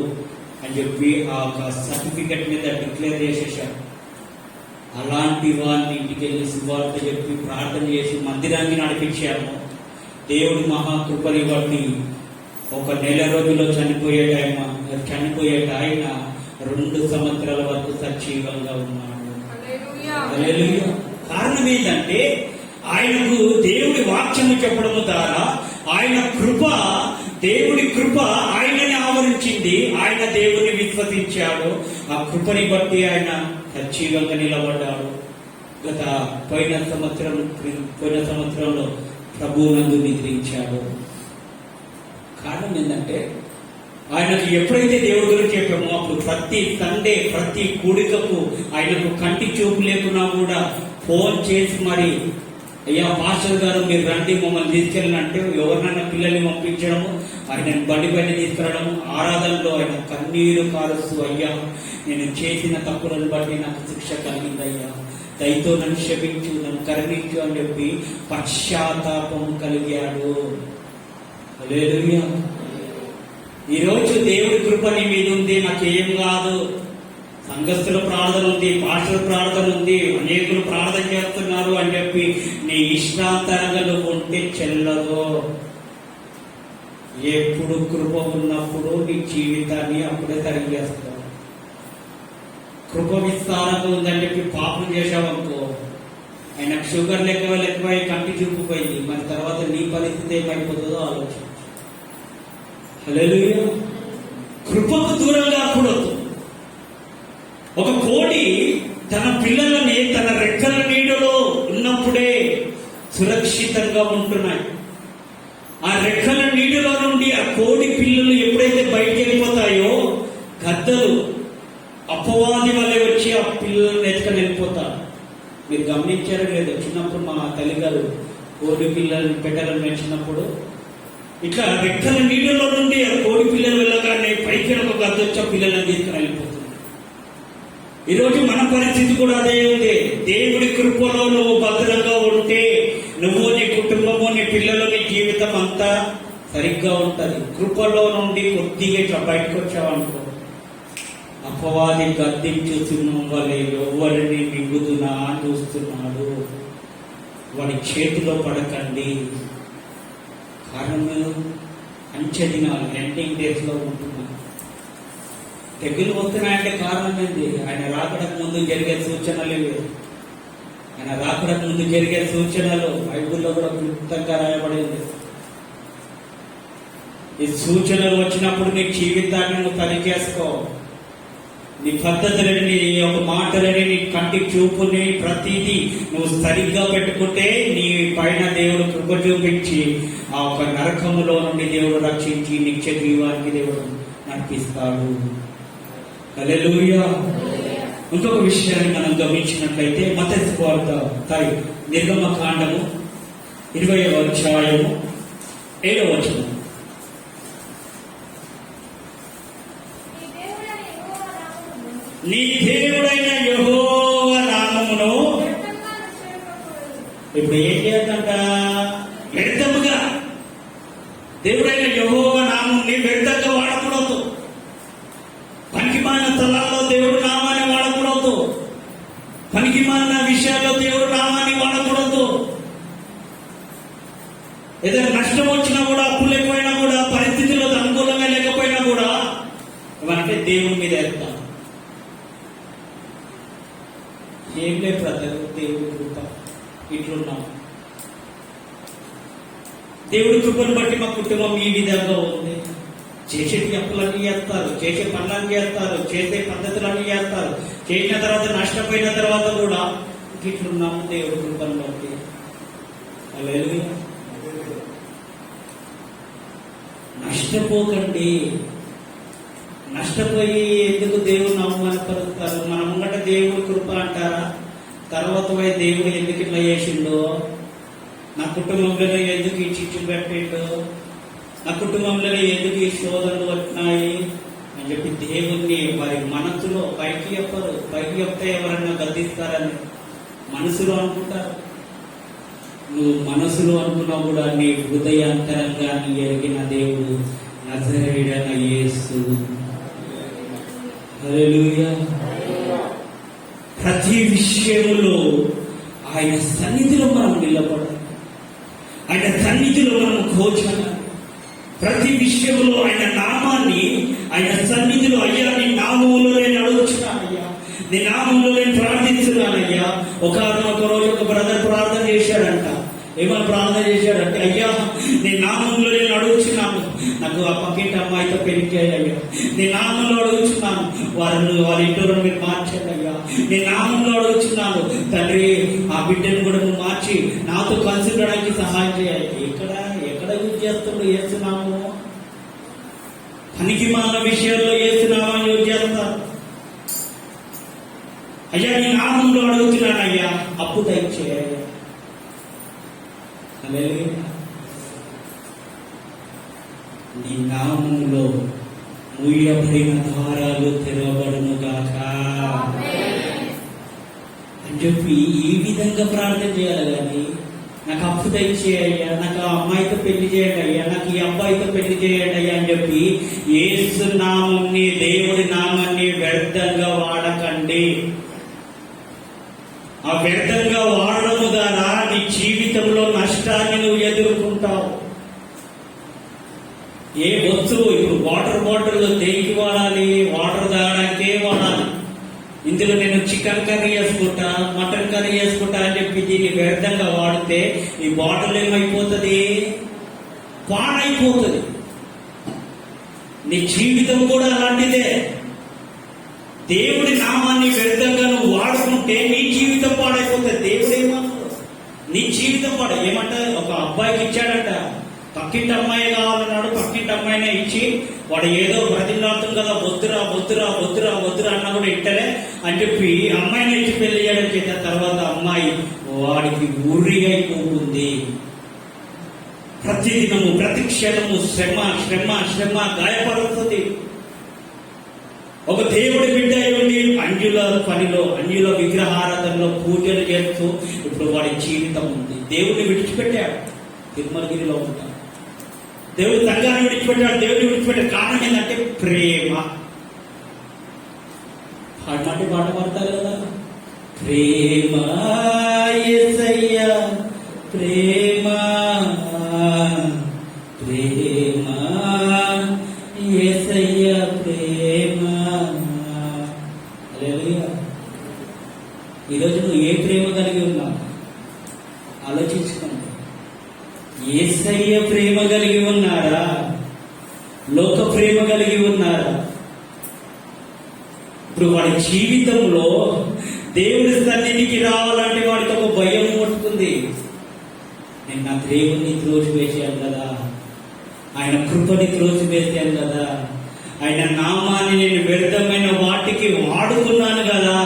అని చెప్పి ఆ సర్టిఫికెట్ మీద డిక్లేర్ చేసేసాడు. అలాంటి వారిని ఇంటికి వెళ్ళి సువార్త చెప్పి ప్రార్థన చేసి మందిరానికి నడిపించాము. దేవుడి మహాకృపని బట్టి ఒక 1 నెల రోజుల్లో చనిపోయేట ఆయన 2 సంవత్సరాల వరకు సజీవంగా ఉన్నాడు. హల్లెలూయా. కారణం ఏంటంటే ఆయనకు దేవుడి వాక్యము చెప్పడం ద్వారా దేవుడి కృప ఆయనని ఆవరించింది. ఆయన దేవుని విశ్వసించాడు. ఆ కృపని బట్టి ఆయన సజీవంగా నిలబడ్డాడు. పోయిన సంవత్సరంలో ప్రభువునందు నిద్రించాడు. కారణం ఏంటంటే ఆయనకు ఎప్పుడైతే దేవుడి గురించి చెప్పామో అప్పుడు ప్రతి సండే ప్రతి కూడికకు ఆయనకు కంటి చూపు లేకున్నా కూడా ఫోన్ చేసి మరి, అయ్యా పాస్టర్ గారు మీరు రండి మమ్మల్ని తీసుకెళ్ళినంటే ఎవరినైనా పిల్లల్ని పంపించడము, ఆయన బండి తీసుకెళ్ళడము, ఆరాధనలో ఆయన కన్నీరు కారుస్తూ, అయ్యా నేను చేసిన తప్పులను బట్టి నాకు శిక్ష కలిగిందయ్యా, దయతో నన్ను క్షమించు, నన్ను కరుణించు అని చెప్పి పశ్చాత్తాపం కలిగాడు. హల్లెలూయా. ఈరోజు దేవుడి కృప నీ మీద ఉంది. నాకేం కాదు. సంఘస్థుల ప్రార్థన ఉంది, పాస్టర్ ప్రార్థన ఉంది, అనేకులు ప్రార్థన చేస్తున్నారు అని చెప్పి నీ ఇష్టాంతరంగా నువ్వు ఉంటే చెల్లదు. ఎప్పుడు కృప ఉన్నప్పుడు నీ జీవితాన్ని అప్పుడే తరిగేస్తావు. కృప విస్తారంగా ఉందని చెప్పి పాపం చేశావనుకో, ఆయనకు షుగర్ ఎక్కువై కంటి చూపుపోయింది. మరి తర్వాత నీ పరిస్థితి ఏమైపోతుందో ఆలోచన. హల్లెలూయా. కృపకు దూరం కాకూడదు. ఒక కోడి తన పిల్లలని తన రెక్కల నీడలో ఉన్నప్పుడే సురక్షితంగా ఉంటున్నాయి. ఆ రెక్కల నీడలో నుండి ఆ కోడి పిల్లలు ఎప్పుడైతే బయటికి వెళ్ళిపోతాయో గద్దలు అపవాది వల్లే వచ్చి ఆ పిల్లలను ఎత్తుకొని వెళ్ళిపోతారు. మీరు గమనించారో లేదో, చిన్నప్పుడు మా తల్లిగారు కోడి పిల్లలు పెట్టాలని నచ్చినప్పుడు ఇట్లా రెక్కల నీడలో నుండి ఆ కోడి పిల్లలు వెళ్ళగానే పైకి ఒక గద్ద వచ్చి ఆ పిల్లలను తీసుకుని వెళ్ళిపోతుంది. ఈరోజు మన పరిస్థితి కూడా అదే ఉంది. దేవుడి కృపలో నువ్వు భద్రంగా ఉంటే నువ్వు, నీ కుటుంబము, నీ పిల్లలు, నీ జీవితం అంతా సరిగ్గా ఉంటది. కృపలో నుండి కొద్దిగా ఇట్లా బయటకు వచ్చావనుకో, అపవాది గద్దించుతున్న వాళ్ళే ఎవరిని మింగుతున్నా చూస్తున్నాడు. వాడి చేతిలో పడకండి. కారణం అంచె దినాలు, ఎండింగ్ డేస్ లో ఉంటున్నాను. తెగులు వస్తున్నాయంటే కారణం ఏంటి? ఆయన రాకడకు ముందు జరిగే సూచనలు ఇవి. ఆయన రాకడకు ముందు జరిగే సూచనలు బైబిల్లో కూడా క్లుప్తంగా రాయబడింది. ఈ సూచనలు వచ్చినప్పుడు నీ జీవితాన్ని నువ్వు తనిఖేసుకో. నీ పద్ధతులని, నీ యొక్క మాటలని, నీ కంటి చూపుని, ప్రతిదీ నువ్వు సరిగ్గా పెట్టుకుంటే నీ పైన దేవుడు కృప చూపించి ఆ ఒక నరకములో నుండి దేవుడు రక్షించి నిత్య జీవానికి దేవుడు నడిపిస్తాడు. హల్లెలూయా. ఇంకొక విషయాన్ని మనం గమనించినట్లయితే మత్తయి సువార్త నిర్గమకాండము 20వ అధ్యాయము 7వ వచనం. నీ దేవుడైన యెహోవా నామమును ఇప్పుడు ఏం చేద్దంట? వ్యర్థముగా దేవుడైన యెహోవా నామాన్ని వ్యర్థంగా వాడకూడదు. పనికిమాలిన స్థలాల్లో దేవుడు నామాన్ని వాడకూడదు. పనికిమాలిన విషయాల్లో దేవుడు నామాన్ని వాడకూడదు. ఏదైనా నష్టం వచ్చినా కూడా అంటే దేవుని మీద వెళ్తాం. ఏం లేదు బ్రదర్, దేవుడి కృప ఇట్లున్నాం. దేవుడి కృపను బట్టి మా కుటుంబం ఈ విధంగా ఉంది. చేసే అప్పులన్నీ చేస్తారు, చేసే పనులన్నీ చేస్తారు, చేసే పద్ధతులన్నీ చేస్తారు. చేసిన తర్వాత నష్టపోయిన తర్వాత కూడా ఇట్లున్నాము దేవుడి కృపను బట్టి. హల్లెలూయా. నష్టపోకండి. నష్టపోయి ఎందుకు దేవుని అవమానపరుస్తారు? మన ముంగట దేవుడి కృప అంటారా? తర్వాత పోయి దేవుడు ఎందుకు ఇట్లా చేసిండో, నా కుటుంబంలో ఎందుకు ఈ చిచ్చు పెట్టిండో, నా కుటుంబంలో ఎందుకు ఈ శోధనలు వచ్చినాయి అని చెప్పి దేవుణ్ణి వారి మనసులో పైకి చెప్పరు. పైకి చెప్తే ఎవరన్నా గద్దిస్తారని మనసులో అనుకుంటారు. నువ్వు మనసులో అనుకున్నా కూడా నీ హృదయాంతరంగా నీ ఎరిగిన దేవుడు నజరేయుడైన యేసు. హల్లెలూయా. ప్రతి విషయంలో ఆయన సన్నిధిలో మనం నిలబడాలి, ఆయన సన్నిధిలో మనం కూర్చోవాలి. ప్రతి విషయంలో ఆయన నామాన్ని, ఆయన సన్నిధిలో, అయ్యా నీ నామంలో నేను అడుగుతున్నానయ్యా, నీ నామంలో నేను ప్రార్థిస్తున్నానయ్యా. ఒక రోజు ఒక బ్రదర్ ప్రార్థన చేశాడంట. ఏమని ప్రార్థన చేశాడంటే, అయ్యా నీ నామంలో నేను అడుగుతున్నాను, నాకు ఆ పక్కింటి అమ్మాయితో పెళ్లి చేయాలయ్యా. నీ నామంలో అడుగుతున్నాను, వాళ్ళ ఇంట్లో మీరు మార్చండి అయ్యా. నీ నామంలో అడుగుతున్నాను తండ్రి, ఆ బిడ్డను కూడా నువ్వు మార్చి నాతో కలిసి ఉండడానికి సహాయం చేయాలి. ఎక్కడ యూజ్ చేస్తుండో చేస్తున్నాము? పనికి మాల విషయంలో చేస్తున్నామని యూజ్ చేస్తారు. అయ్యా నీ నామంలో అడుగుతున్నానయ్యా, అప్పు దయచేయ్యా. నీ నామంలో మూయబడిన ద్వారాలు తెరవబడును గాక అని చెప్పి ఈ విధంగా ప్రార్థన చేయాలి. కానీ నాకు అప్పు దయచేయ్యా, నాకు ఆ అమ్మాయితో పెళ్లి చేయండి అయ్యా, నాకు ఈ అబ్బాయితో పెళ్లి చేయండి అయ్యా అని చెప్పి యేసు నామాన్ని, దేవుడి నామాన్ని వ్యర్థంగా వాడకండి. ఆ వ్యర్థంగా వాడడం ద్వారా నీ జీవితంలో నష్టాన్ని నువ్వు ఎదుర్కొంటావు. ఏ వస్తువు ఇప్పుడు వాటర్ బాటిల్ దేనికి వాడాలి? వాటర్ తాగడానికే వాడాలి. ఇందులో నేను చికెన్ కర్రీ చేసుకుంటా, మటన్ కర్రీ చేసుకుంటా అని చెప్పి దీన్ని వ్యర్థంగా వాడితే ఈ బాటిల్ ఏమైపోతుంది? పాడైపోతుంది. నీ జీవితం కూడా అలాంటిదే. దేవుడి నామాన్ని వ్యర్థంగా నువ్వు వాడుకుంటే నీ జీవితం పాడైపోతుంది. దేవుడు ఏమన్నాడు? నీ జీవితం ఏమంటే ఒక అబ్బాయికి ఇచ్చాడంట, పక్కింటి అమ్మాయి కావాలన్నాడు. పక్కింటి అమ్మాయినే ఇచ్చి వాడు ఏదో బ్రతిలాడుతుంది కదా, వద్దురా వద్దురా వద్దురా వద్దురా అన్నా కూడా ఇంటలే అని చెప్పి అమ్మాయిని ఇచ్చి పెళ్లి చేయడం చేసిన తర్వాత అమ్మాయి వాడికి ఉర్రి అయిపోతుంది. ప్రతిదినము ప్రతి క్షణము శ్రమ శ్రమ శ్రమ గాయపడుతుంది. ఒక దేవుడి బిడ్డ ఉండి అంజుల పనిలో, అంజుల విగ్రహారాధనలో పూజలు చేస్తూ ఇప్పుడు వాడి జీవితం ఉంది. దేవుడిని విడిచిపెట్టాడు, తిరుమలగిరిలో ఉంటాడు. దేవుడు సంఘాన్ని విడిచిపెట్టాడు, దేవుడిని విడిచిపెట్టాడు. కారణం ఏంటంటే ప్రేమ. అట్లాంటి పాట పడతారు కదా, ప్రేమ యేసయ్యా ప్రేమ ప్రేమ యేసయ్యా ప్రేమ. హల్లెలూయా. ఈరోజు నువ్వు ఏ ప్రేమ కలిగి ఉన్నావు ఆలోచించుకోండి. యేసయ్య ప్రేమ కలిగి ఉన్నారా? లోక ప్రేమ కలిగి ఉన్నారా? ఇప్పుడు వాడి జీవితంలో దేవుడి సన్నిధికి రావాలంటే వాడికి ఒక భయం పట్టుకుంది. నేను నా దేవుడిని త్రోసివేసాను కదా, ఆయన కృపని త్రోసివేసాను కదా, ఆయన నామాన్ని నేను వ్యర్థమైన వాటికి వాడుకున్నాను కదా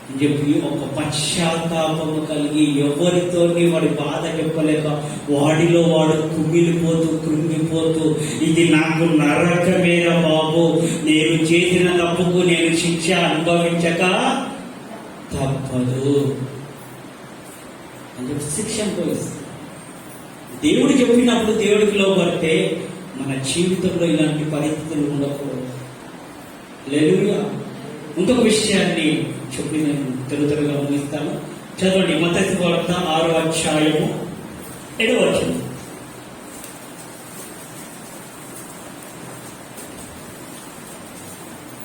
అని చెప్పి ఒక పశ్చాత్తాపము కలిగి ఎవరితో వాడి బాధ చెప్పలేక వాడిలో వాడు కుమిలిపోతూ కృంగిపోతూ, ఇది నాకు నరకమేరా బాబు, నేను చేసిన తప్పుకు నేను శిక్ష అనుభవించక తప్పదు అని చెప్పి శిక్ష అనుభవిస్తుంది. దేవుడు చెప్పినప్పుడు దేవుడికి లోబడితే మన జీవితంలో ఇలాంటి పరిస్థితులు ఉండకూడదు. హల్లెలూయా. ఇంకొక విషయాన్ని చెప్పి నేను త్వరగా ముగిస్తాను. చదవండి మత్తయి వార్త 6వ అధ్యాయము 7వ వచనం.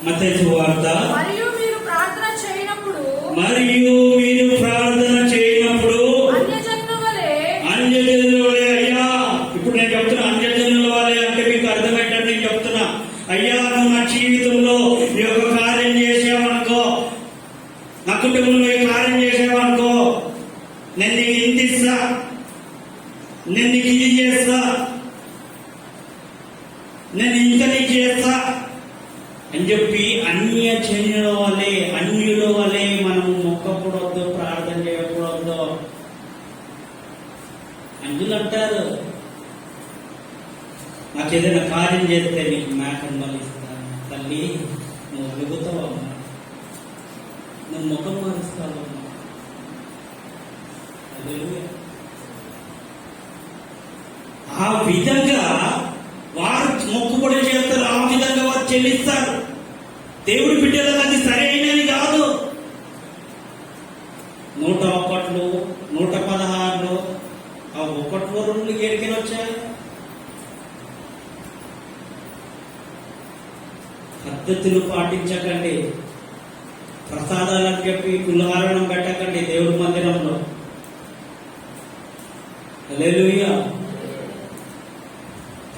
మత్తయి సువార్త. మరియు మీరు ప్రార్థన చేయనప్పుడు అన్యజనుల వలె, అయ్యా ఇప్పుడు నేను చెప్తున్నా, అన్యజనుల వలె అంటే మీకు అర్థమయ్యేటట్టు నేను చెప్తున్నా. అయ్యా నువ్వు నా జీవితంలో ఈ యొక్క కార్యం చేసావనుకో, నా కుటుంబంలో ఈ కార్యం చేసావనుకో, నేను నీకు ఇంత ఇస్తా, నేను నీకు ఇది చేస్తా, నేను ఇంకా నీకు చేస్తా అని చెప్పి అన్యుల వలె మనం మొక్కకూడదు, ప్రార్థన చేయకూడదు. అంజులు అంటారు, నాకు ఏదైనా కార్యం చేస్తే నీకు మేకను బలిస్తాను. తల్లి నువ్వు అడుగుతావమ్మా, నువ్వు ముఖం మారుస్తావమ్మా. ఆ విధంగా వారు మొక్కుబడి చేస్తారు, ఆ విధంగా వారు చెల్లిస్తారు. దేవుడి బిడ్డలకు అది సరైనది కాదు. 101, 116 ఆ 1 ఏడికి వచ్చాయి. పద్ధతులు పాటించకండి, ప్రసాదాలని చెప్పి కులహారణం పెట్టకండి దేవుడి మందిరంలో. హల్లెలూయా.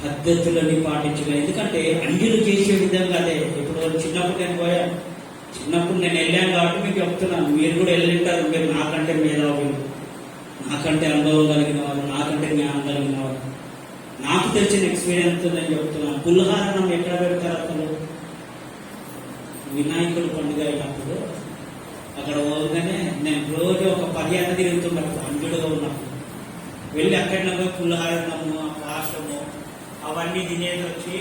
పద్ధతులని పాటించలేదు. ఎందుకంటే అన్యులు చేసే విధంగా అదే. ఇప్పుడు చిన్నప్పుడు నేను వెళ్ళాను కాబట్టి మీకు చెప్తున్నాను, మీరు కూడా వెళ్ళింటారు. మీరు నాకంటే మేధావులు, నాకంటే అనుభవం కలిగిన వారు, నాకంటే జ్ఞానం కలిగిన వారు, నాకు తెలిసిన ఎక్స్పీరియన్స్ నేను చెప్తున్నాను. పులిహారణం ఎక్కడ పెడతారు అసలు? వినాయకుడు పండుగ అయినప్పుడు అక్కడ పోగానే నేను రోజు ఒక 10 అన్న తిరుగుతున్నాను. అంజుడుగా ఉన్నప్పుడు వెళ్ళి అక్కడ పులిహారణము, పాశము అవన్నీ తినేది వచ్చి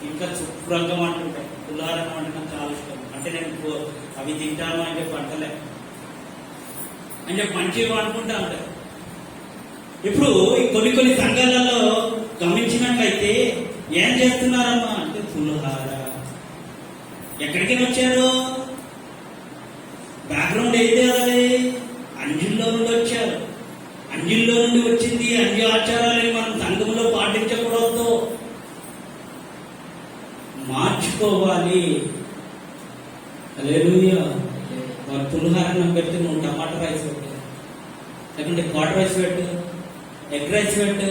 ఇంకా శుభ్రంగా అంటుంటాయి. పులిహారణం అంటే నాకు చాలా ఇష్టం. అంటే నేను అవి తింటాను అని చెప్పి అంటలే, అని చెప్పి మంచిగా అనుకుంటా ఉంటాయి. ఇప్పుడు కొన్ని సంఘాలలో గమనించినట్లయితే ఏం చేస్తున్నారమ్మా అంటే పులిహార. ఎక్కడికైనా వచ్చారు? బ్యాక్గ్రౌండ్ అయితే అది అంజుల్లో నుండి వచ్చారు. అంజుల్లో నుండి వచ్చింది. అంజు ఆచారాలని మనం సంఘంలో పాటించకూడదు, మార్చుకోవాలి. హల్లెలూయా. వారు పులిహారం పెడితే నువ్వు టమాటా రైస్ పెట్టు, లేకుంటే కర్డ్ రైస్ పెట్టు, ఎగ్ రైస్ పెట్టు,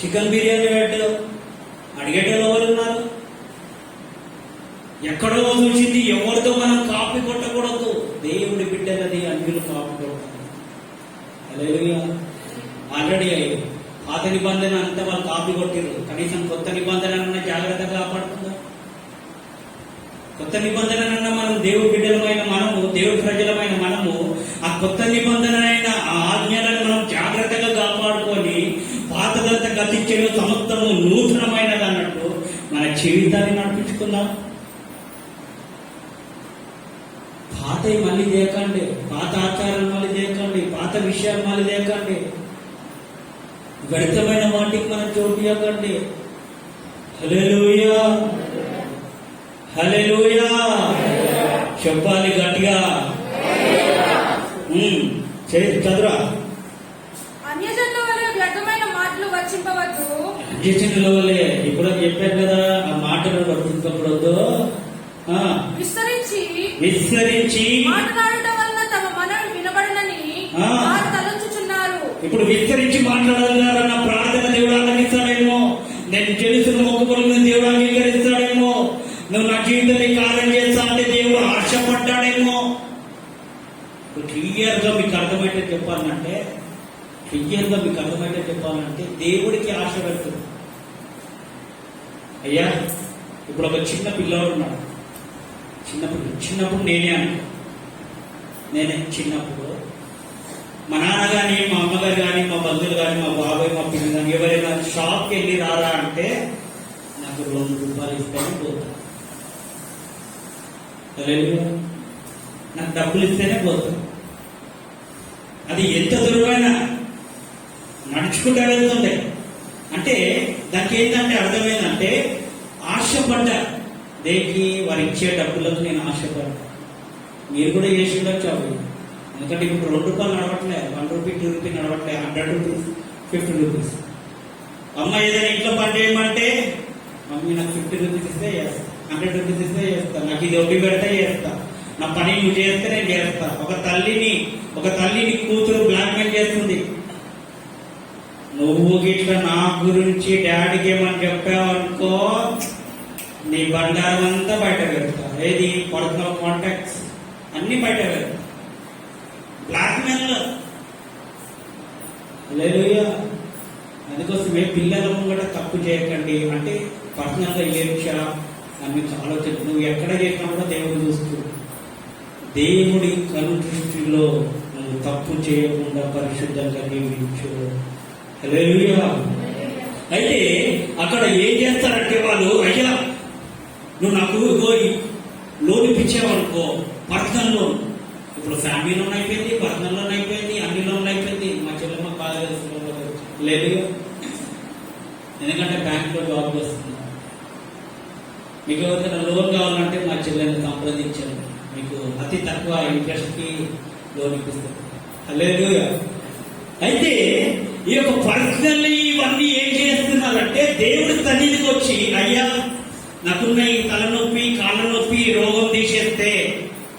చికెన్ బిర్యానీ పెట్టు. అడిగేటోళ్ళు ఎవరు ఉన్నారు? ఎక్కడో చూసింది ఎవరితో మనం కాపీ కొట్టకూడదు. దేవుడి బిడ్డలది అంజులు కాపీ కొట్టాలి. హల్లెలూయా. ఆల్రెడీ పాత నిబంధన అంతా వాళ్ళు కాపీ కొట్టిరు. కనీసం కొత్త నిబంధన జాగ్రత్తగా కాపాడుతుందా? కొత్త నిబంధన మనం దేవుడి బిడ్డలమైన మనము, దేవుడి ప్రజలమైన మనము ఆ కొత్త నిబంధన అయిన ఆ ఆజ్ఞలను మనం జాగ్రత్తగా కాపాడుకొని పాతదంతా గతించే సమస్తము నూతనమైనది అన్నట్టు మన జీవితాన్ని నడిపించుకుందాం. పాత మళ్ళీ దేకండి, పాత ఆచారాలు మళ్ళీ దేకండి, పాత విషయాలు మళ్ళీ దేకండి, వ్యర్థమైన వాటికి మనం చోటు ఇవ్వకండి. హల్లెలూయా, హల్లెలూయా చెప్పాలి గట్టిగా. చదురా. అన్యజనుల వలె వ్యర్థమైన మాటలు వర్షింపవద్దు. అన్యజనుల వలె ఇప్పుడు చెప్పాను కదా, ఆ మాటలు వర్తించకూడదు. విస్తరించి మాట్లాడటం వలన తమ మనవి వినబడనని వారు తలంచుచున్నారు. ఇప్పుడు విస్తరించి మాట్లాడాలన్న ప్రార్థన దేవుడు ఆలకిస్తాడేమో, నేను చేసిన మొక్కుబడులను దేవుడు అంగీకరిస్తాడేమో, నువ్వు నా జీవితాన్ని కార్యం చేస్తా అంటే దేవుడు ఆశపడ్డాడేమో. క్లియర్ గా మీకు అర్థమైతే చెప్పాలంటే దేవుడికి ఆశ పెడుతుంది. అయ్యా ఇప్పుడు ఒక చిన్న పిల్లవాడు ఉన్నాడు. చిన్నప్పుడు నేనే చిన్నప్పుడు మా నాన్న కానీ, మా అమ్మగారు కానీ, మా బంధువులు కానీ, మా బాబాయ్, మా పిల్లలు కానీ ఎవరైనా షాప్కి వెళ్ళి రారా అంటే నాకు 2 రూపాయలు ఇస్తేనే పోతా. నాకు డబ్బులు ఇస్తేనే పోతా. అది ఎంత దూరమైనా నడుచుకుంటూ వెళ్తుండే. అంటే దానికి ఏంటంటే అర్థమైందంటే ఆశపడ్డా. దేనికి? వారు ఇచ్చే డబ్బులకు నేను ఆశపడ్డా. మీరు కూడా చేసి ఉండొచ్చు అవి. ఎందుకంటే ఇప్పుడు 2 రూపాయలు నడవట్లే, 1 రూపీ 2 రూపీ నడవట్లే, 100 రూపీస్ 50 రూపీస్. అమ్మ ఏదైనా ఇంట్లో పని చేయమంటే మమ్మీ నాకు 50 రూపీస్ ఇస్తే 100 రూపీస్ ఇస్తే చేస్తా, నాకు ఇది ఒకటి పెడితే చేస్తా, నా పని నువ్వు చేస్తే నేను చేస్తా. ఒక తల్లిని కూతురు బ్లాక్మెయిల్ చేస్తుంది. నువ్వు గిట్లా నా గురించి డాడీకి ఏమని చెప్పావనుకో నీ బండారం అంతా బయట పెడతా. ఏది పర్సనల్ కాంటాక్ట్స్ అన్ని బయట పెడతా. బ్లాక్మెయిల్ హల్లెలూయా. అందుకోసమే పిల్లల ముంగట తప్పు చేయకండి. అంటే పర్సనల్ గా ఏ విషయం అని ఆలోచన నువ్వు ఎక్కడ చేసినా కూడా దేవుడు చూస్తూ దేవుడి కను దృష్టిలో నువ్వు తప్పు చేయకుండా పరిశుద్ధంగా జీవించు. హల్లెలూయా. అయితే అక్కడ ఏం చేస్తారంటే వాళ్ళు, అయ్యా నువ్వు నాకు లోన్ ఇప్పించావనుకో, పర్సనల్ లోన్. ఇప్పుడు ఫ్యామిలీ లోన్ అయిపోయింది, పర్సనల్ లోన్ అయిపోయింది, అన్ని లోన్లు అయిపోయింది. మా చెల్లెమ్మ కాలేజ్ లేదు, ఎందుకంటే బ్యాంక్ లో జాబ్ వస్తుంది. మీకు ఎవరికైనా లోన్ కావాలంటే మా చెల్లెని సంప్రదించండి, మీకు అతి తక్కువ ఇంట్రెస్ట్ కి లోన్ ఇప్పిస్తారు. హల్లెలూయా. అయితే ఈ యొక్క పర్సనల్ ఇవన్నీ ఏం చేస్తున్నారంటే దేవుడి సన్నిధికి వచ్చి, అయ్యా నాకున్న ఈ తలనొప్పి, కాళ్ళ నొప్పి, రోగం తీసేస్తే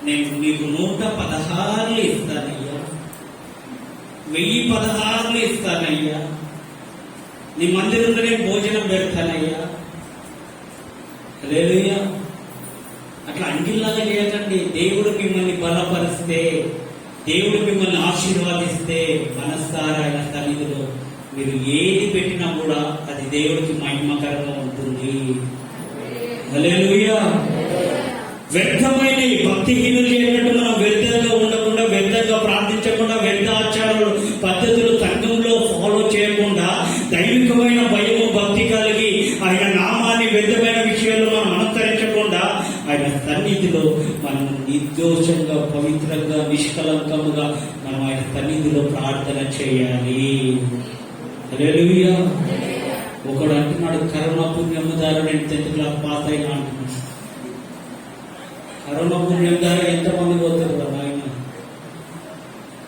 నేను మీకు 116 ఇస్తానయ్యా, 1016 ఇస్తానయ్యా, నీ మందిరంలోనే భోజనం పెడతానయ్యా. హల్లెలూయా. అట్లా అంగిల్లాగా చేయకండి. దేవుడు మిమ్మల్ని బలపరిస్తే, దేవుడు మిమ్మల్ని ఆశీర్వాదిస్తే మనసారా ఆయన సన్నిధిలో మీరు ఏది పెట్టినా కూడా అది దేవుడికి మహిమకరంగా ఉంటుంది. హల్లెలూయా. వ్యర్థమైన ఈ భక్తిహీనులు చేయనట్టు మనం వ్యర్థంగా ఉండకుండా, వ్యర్థంగా ప్రార్థించకుండా, వ్యర్థ ఆచారాలు పద్ధతులు సంఘంలో ఫాలో చేయకుండా దైవికమైన భయము భక్తి కలిగి ఆయన నామాన్ని వ్యర్థమైన విషయాల్లో మనం అనుసరించకుండా ఆయన సన్నిధిలో మనం నిర్దోషంగా, పవిత్రంగా, నిష్కలంకముగా మనం ఆయన సన్నిధిలో ప్రార్థన చేయాలి. హల్లెలూయా. ఒకడు అంటున్నాడు, కరోనా పుణ్యము ద్వారా నేను 10th క్లాస్ పాస్ అయినా అంటున్నాడు. కరోనా పుణ్యం ద్వారా ఎంతమంది పోతారు కదా ఆయన.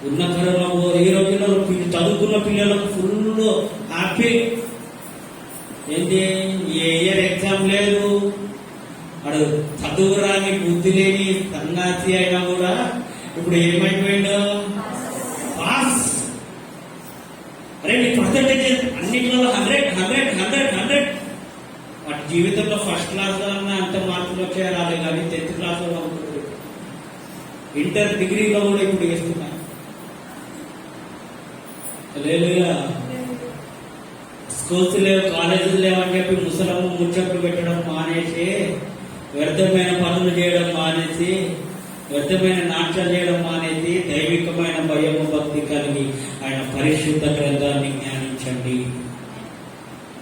ఉన్న కరోనా ఈ రోజుల్లో చదువుకున్న పిల్లలకు ఫుల్ హ్యాపీ. ఏంటి, ఏ ఇయర్ ఎగ్జామ్ లేదు, వాడు చదువు రాని బుద్ధి లేని సన్నాసి అయినా కూడా ఇప్పుడు ఏమైపోయిందో పాస్. అరే నీ పర్సెంటేజ్ అన్నింటిలో 100. వాటి జీవితంలో ఫస్ట్ క్లాస్ లో అంత మార్కులు వచ్చాయి రాలే, కానీ 10th క్లాస్ లో ఇంటర్ డిగ్రీలో కూడా ఇప్పుడు వేస్తున్నా. హల్లెలూయా. స్కూల్స్ లేవు, కాలేజీలు లేవని చెప్పి ముసలమ్మ ముచ్చట్లు పెట్టడం మానేసి, వ్యర్థమైన పనులు చేయడం మానేసి, వ్యర్థమైన నాట్యాలు చేయడం మానేసి దైవికమైన భయము భక్తి కలిగి ఆయన పరిశుద్ధ గ్రంథాన్ని జ్ఞానించండి,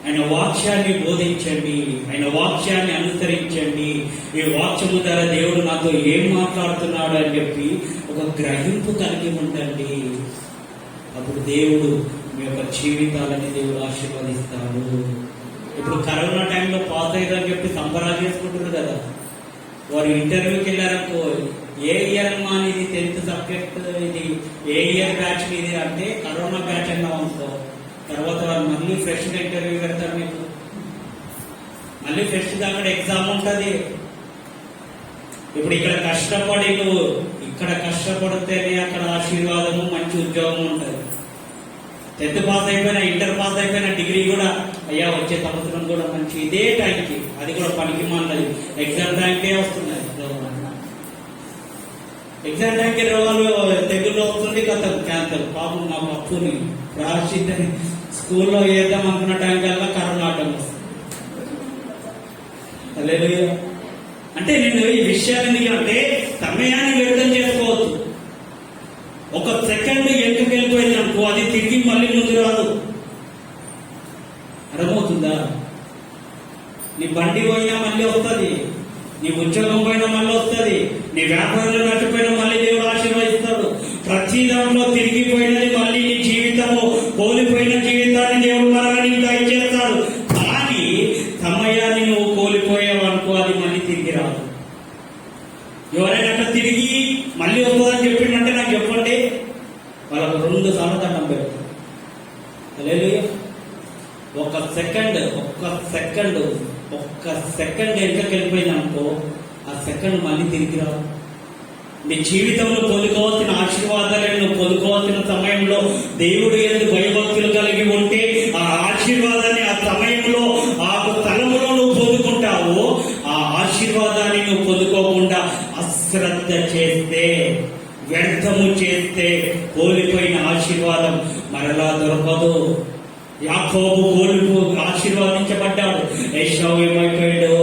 ఆయన వాక్యాన్ని బోధించండి, ఆయన వాక్యాన్ని అనుసరించండి. ఈ వాక్యము ద్వారా దేవుడు నాతో ఏం మాట్లాడుతున్నాడు అని చెప్పి ఒక గ్రహింపు కలిగి ఉండండి. అప్పుడు దేవుడు మీ యొక్క జీవితాలని దేవుడు ఆశీర్వదిస్తాడు. ఇప్పుడు కరోనా టైంలో పాస్ అయ్యారని చెప్పి సంబరాలు చేసుకుంటున్నారు కదా. వారు ఇంటర్వ్యూకి వెళ్ళారనుకో, ఏ ఇయర్ అమ్మా ఇది 10th సబ్జెక్ట్, ఇది ఏ ఇయర్ బ్యాచ్ ఇది అంటే కరోనా బ్యాచ్ అన్నా అనుకో. తర్వాత వాళ్ళు మళ్ళీ ఫ్రెష్ గా ఇంటర్వ్యూ పెడతారు. మీకు మళ్ళీ ఫ్రెష్ గా అక్కడ ఎగ్జామ్ ఉంటుంది. ఇప్పుడు ఇక్కడ కష్టపడి నువ్వు ఇక్కడ కష్టపడితేనే అక్కడ ఆశీర్వాదము, మంచి ఉద్యోగం ఉంటుంది. 10th పాస్ అయిపోయినా, ఇంటర్ పాస్ అయిపోయినా, డిగ్రీ కూడా అయ్యా వచ్చే సంవత్సరం కూడా మంచి ఇదే టైంకి, అది కూడా పనికి మానది ఎగ్జామ్ టైంకే వస్తున్నాయి. ఎగ్జామ్ టైంకి రోగాలు తెగుల్లో వస్తుంది కదా, క్యాన్సర్. పాపం మా పప్పుని ప్రాశ్చితని స్కూల్లో వేద్దాం అనుకున్న టైం కల్లా కరోనా ఆటం వస్తుంది. హల్లెలూయా. అంటే నేను ఈ విషయాన్ని అంటే సమయాన్ని వ్యర్థం చేసుకోవద్దు. ఒక సెకండ్ ఎందుకు వెళ్ళిపోయింది అనుకో, అది తిరిగి మళ్ళీ ముందు రాదు. అర్థమవుతుందా? నీ బండి పోయినా మళ్ళీ వస్తుంది, నీ ఉద్యోగం పోయినా మళ్ళీ వస్తుంది, నీ వ్యాపారంలో నచ్చిపోయినా మళ్ళీ దేవుడు ఆశీర్వదిస్తాడు. ప్రతి దాంట్లో తిరిగిపోయినది మళ్ళీ నీ జీవితము, కోల్పోయిన జీవితాన్ని దేవుడు మరలా నీకు దయచేస్తాడు. కానీ సమయాన్ని నువ్వు కోల్పోయావు అనుకో, అది మళ్ళీ తిరిగి రాదు. ఎవరైనా అట్లా తిరిగి మళ్ళీ వస్తుందని చెప్పిందంటే నాకు చెప్పండి, వాళ్ళకు 2 సార్లు దండం పెడతారు. హల్లెలూయా. ఒక సెకండ్ ఒక్క సెకండ్ వెనకకి వెళ్ళిపోయింది అనుకో, ఆ సెకండ్ మళ్ళీ తిరిగి రావు. నీ జీవితంలో పొందుకోవాల్సిన ఆశీర్వాదాలను నువ్వు పొందుకోవాల్సిన సమయంలో దేవుడు యందు భయభక్తులు కలిగి ఉంటే ఆ ఆశీర్వాదాన్ని ఆ సమయంలో ఆ స్థలంలో నువ్వు పొందుకుంటావు. ఆ ఆశీర్వాదాన్ని నువ్వు పొందుకోకుండా అశ్రద్ధ చేస్తే, వ్యర్థము చేస్తే కోల్పోయిన ఆశీర్వాదం మరలా దొరకదు. యాకోబు ఆశీర్వాదించబడ్డాడు, ఏశావు ఏమైపోయాడు?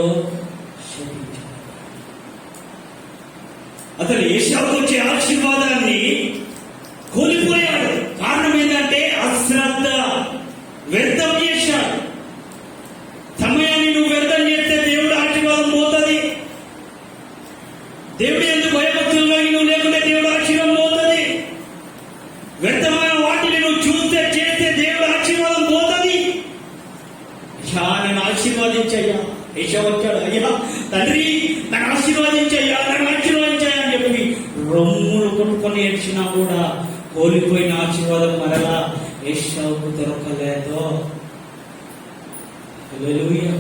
అతను ఏశావుకు వచ్చే ఆశీర్వాదాన్ని కోల్పోయాడు. కారణం ఏంటంటే అశ్రద్ధ, వ్యర్థం చేశాడు. సమయాన్ని నువ్వు వ్యర్థం చేస్తే దేవుడు ఆశీర్వాదం పోతుంది. దేవుడు ఎందుకు భయభక్తులు నువ్వు లేకుంటే దేవుడు ఆశీర్వాదం పోతుంది. వ్యర్థమైన వాటిని నువ్వు చూస్తే చేస్తే దేవుడు ఆశీర్వాదం పోతుంది. నేను ఆశీర్వాదించయ్యా. ఏశావు వచ్చాడు, అయ్యా తండ్రి నన్ను ఆశీర్వాదించయ్యా, నన్ను ఆశీర్వాదించయ్యా అని చెప్పి రొమ్ములు కొట్టుకొని ఏడ్చినా కూడా కోల్పోయిన ఆశీర్వాదం మరలా ఏశావుకు దొరకలేదు. హల్లెలూయా.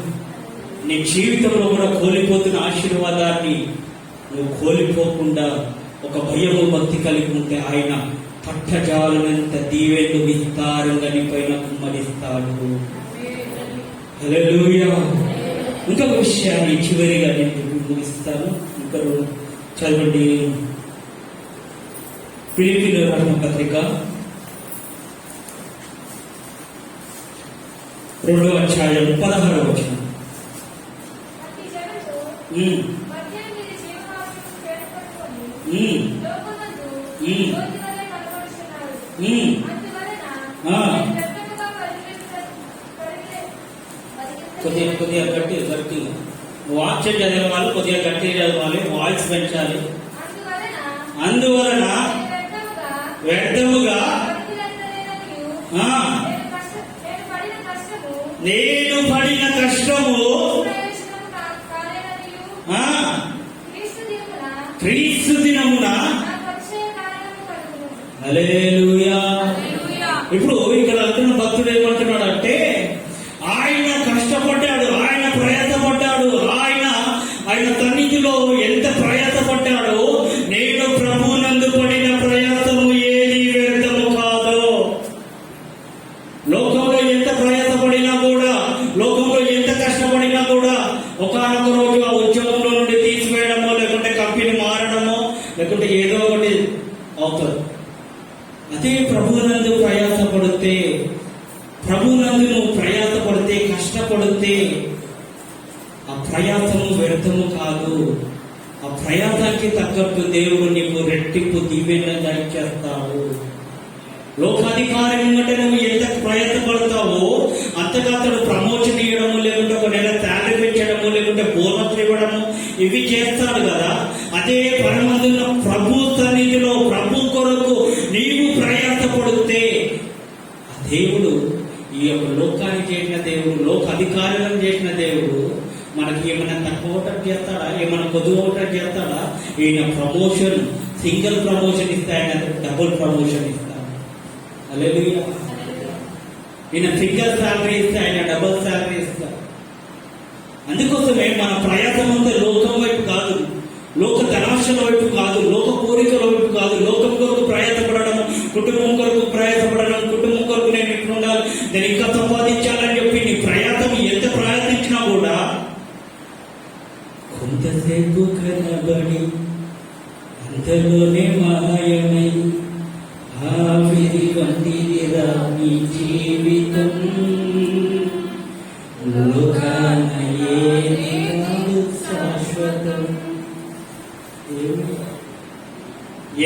నీ జీవితంలో కూడా కోల్పోతున్న ఆశీర్వాదాన్ని నువ్వు కోల్పోకుండా ఒక భయము భక్తి కలిగి ఉంటే ఆయన పట్టజాలనంత దీవెను విస్తారంగా నీ పైన కుమ్మరిస్తాడు. హల్లెలూయా. ఇంకొక విషయాన్ని చివరిగా నేను ముగిస్తాను. ఇంకొకరు చదవండి. ఫిలిప్పీయులకు రాసిన పత్రిక 2వ అధ్యాయం 16వ వచనం. కొద్దిగా గట్టి వాక్యం చదివే వాళ్ళు కొద్దిగా గట్టిగా చదవాలి, వాయిస్ పెంచాలి. అందువలన వ్యర్థముగా నేను పడిన కష్టము క్రీస్తు దినమున. హల్లెలూయా. ఇప్పుడు ఇక్కడ అంటున్న భక్తుడు ఏమంటున్నాడు అంటే, ఆయన కష్టపడ్డాడు, ఆయన ప్రయాసపడ్డాడు, ఆయన సన్నిధిలో ఎంత ప్రయాసపడ్డాడో, నేను ప్రభువునందు పడిన ప్రయాసము ఏది వ్యర్థము కాదు. లోకంలో ఎంత ప్రయాసపడినా కూడా, లోకంలో ఎంత కష్టపడినా కూడా ఒకానొక రోజు ఆ ఉద్యోగంలో నుండి తీసివేయడమో, లేకుంటే కంపెనీ మారడమో, లేకుంటే ఏదో ఒకటి అవుతుంది. అదే ప్రభువునందు ప్రయాసపడితే, ప్రభువునందు నువ్వు ప్రయాసపడితే, కష్టపడితే ఆ ప్రయాసము వ్యర్థము కాదు. ఆ ప్రయాసానికి తగ్గట్టు దేవుడు నీకు రెట్టింపు దీవెనగా ఇచ్చేస్తాడు. లోకాధికారి ముంగట నువ్వు ఎంత ప్రయత్నపడతావో అంతగా అతడు ప్రమోషన్ ఇవ్వడము, లేకుంటే ఒక నెల శాలరీ పెంచడము, లేకుంటే బోనస్ ఇవ్వడము, ఇవి చేస్తాడు కదా. అదే పరమందున్న ప్రభు సన్నిధిలో ప్రభు కొరకు నీవు ప్రయాసపడితే దేవుడు, ఈ యొక్క లోకాన్ని చేసిన దేవుడు, లోక అధికారులను చేసిన దేవుడు మనకి ఏమైనా తక్కువ ఓటర్ చేస్తాడా, ఏమైనా కొద్దిగా ఓటర్ చేస్తాడా? ఈయన ప్రమోషన్, సింగిల్ ప్రమోషన్ ఇస్తే ఆయన డబుల్ ప్రమోషన్ ఇస్తాడు. హల్లెలూయా. ఈయన సింగిల్ శాలరీ ఇస్తే ఆయన డబుల్ శాలరీ ఇస్తాడు. అందుకోసమే మన ప్రయాసం అంతా లోకం వైపు కాదు, లోక ధనాశల వైపు కాదు, లోక కోరికల వైపు కాదు. లోకం కొరకు ప్రయాసపడడం, కుటుంబం కొరకు ప్రయాసపడడం, కుటుంబం కొరకు నేను ఇక్కడ ఉండాలి, నేను ఇంకా సంపాదించాలని చెప్పి నీ ప్రయాసం ఎంత ప్రయత్నించినా కూడా కొంతసేపు కనబడి అంతలోనే మాయమై ఆవిరి వంటిదిరా నీ జీవితం. లోకాన ఏది కాదు శాశ్వతం.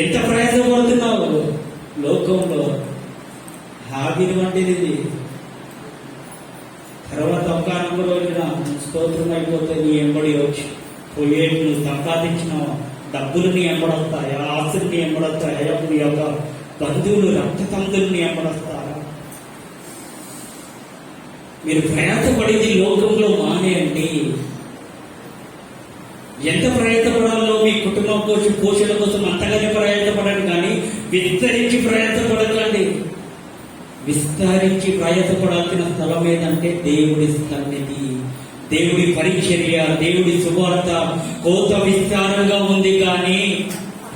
ఎంత ప్రయాసపడుతున్నావు లోకంలో, ఆవిరి వంటిది. తర్వాత ఒక్క రోజున స్తోత్రం అయిపోతే నీ ఎంబడి వచ్చి పోయేటి నువ్వు సంపాదించిన డబ్బులు నీ ఎంబడొస్తాయా, ఆస్తులు నీ ఎంబడొస్తాయా, నీ యొక్క బంధువులు రక్తతంతులు నీ ఎంబడొస్తారా? మీరు ప్రయాసపడేది లోకంలో మానేయండి. ఎంత ప్రయత్నపడాలో మీ కుటుంబం పోషణ కోసం అంతగానే ప్రయత్నపడండి, కానీ విస్తరించి ప్రయత్నపడకండి. విస్తరించి ప్రయత్నపడాల్సిన స్థలం ఏదంటే దేవుడి సన్నిధి, దేవుడి పరిచర్య, దేవుడి సువార్త కోత విస్తారంగా ఉంది, కానీ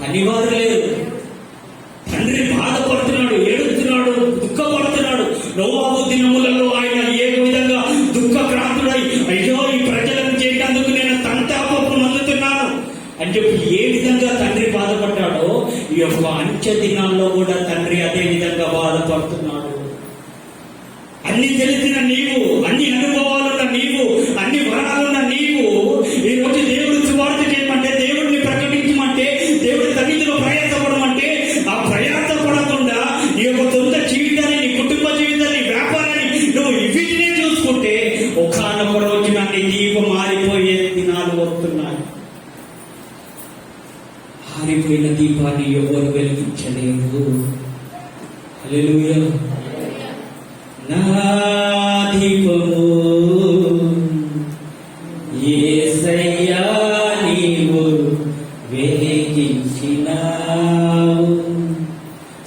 పనివారు లేరు. తండ్రి బాధపడుతున్నాడు, ఏడుస్తున్నాడు, దుఃఖపడుతున్నాడు. నోవాహు దినములలో ఆయన ఏ విధంగా దుఃఖక్రాంతుడై, అయ్యో ఈ ప్రజలను చేయడానికి నేను సంతాపము నొందుతున్నాను అని చెప్పి ఏ విధంగా తండ్రి బాధపడ్డాడో, ఈ యొక్క అంచె దినాల్లో కూడా తండ్రి అదే విధంగా బాధపడుతున్నాడు. అన్ని తెలిసిన నీవు, అన్ని అనుభవాలున్న నీవు, అన్ని వరాలున్న నీవు ఈ రోజు దేవుడి సువార్త చేయమంటే, దేవుడిని ప్రకటించమంటే, దేవుడి సన్నిధిలో ప్రయాసపడమంటే, ఆ ప్రయాసపడకుండా నీ యొక్క సొంత జీవితాన్ని, నీ కుటుంబ జీవితాన్ని, వ్యాపారాన్ని నువ్వు వీటినే చూసుకుంటే ఒకానొక రోజున నీ దీపం మారిపోయే దినాలు వస్తున్నాయి. ఆరిపోయిన దీపాన్ని ఎవరు వెలిగించలేదు. హల్లెలూయా. నా దీపము యేసయ్యా నీవు వెలిగించినావు,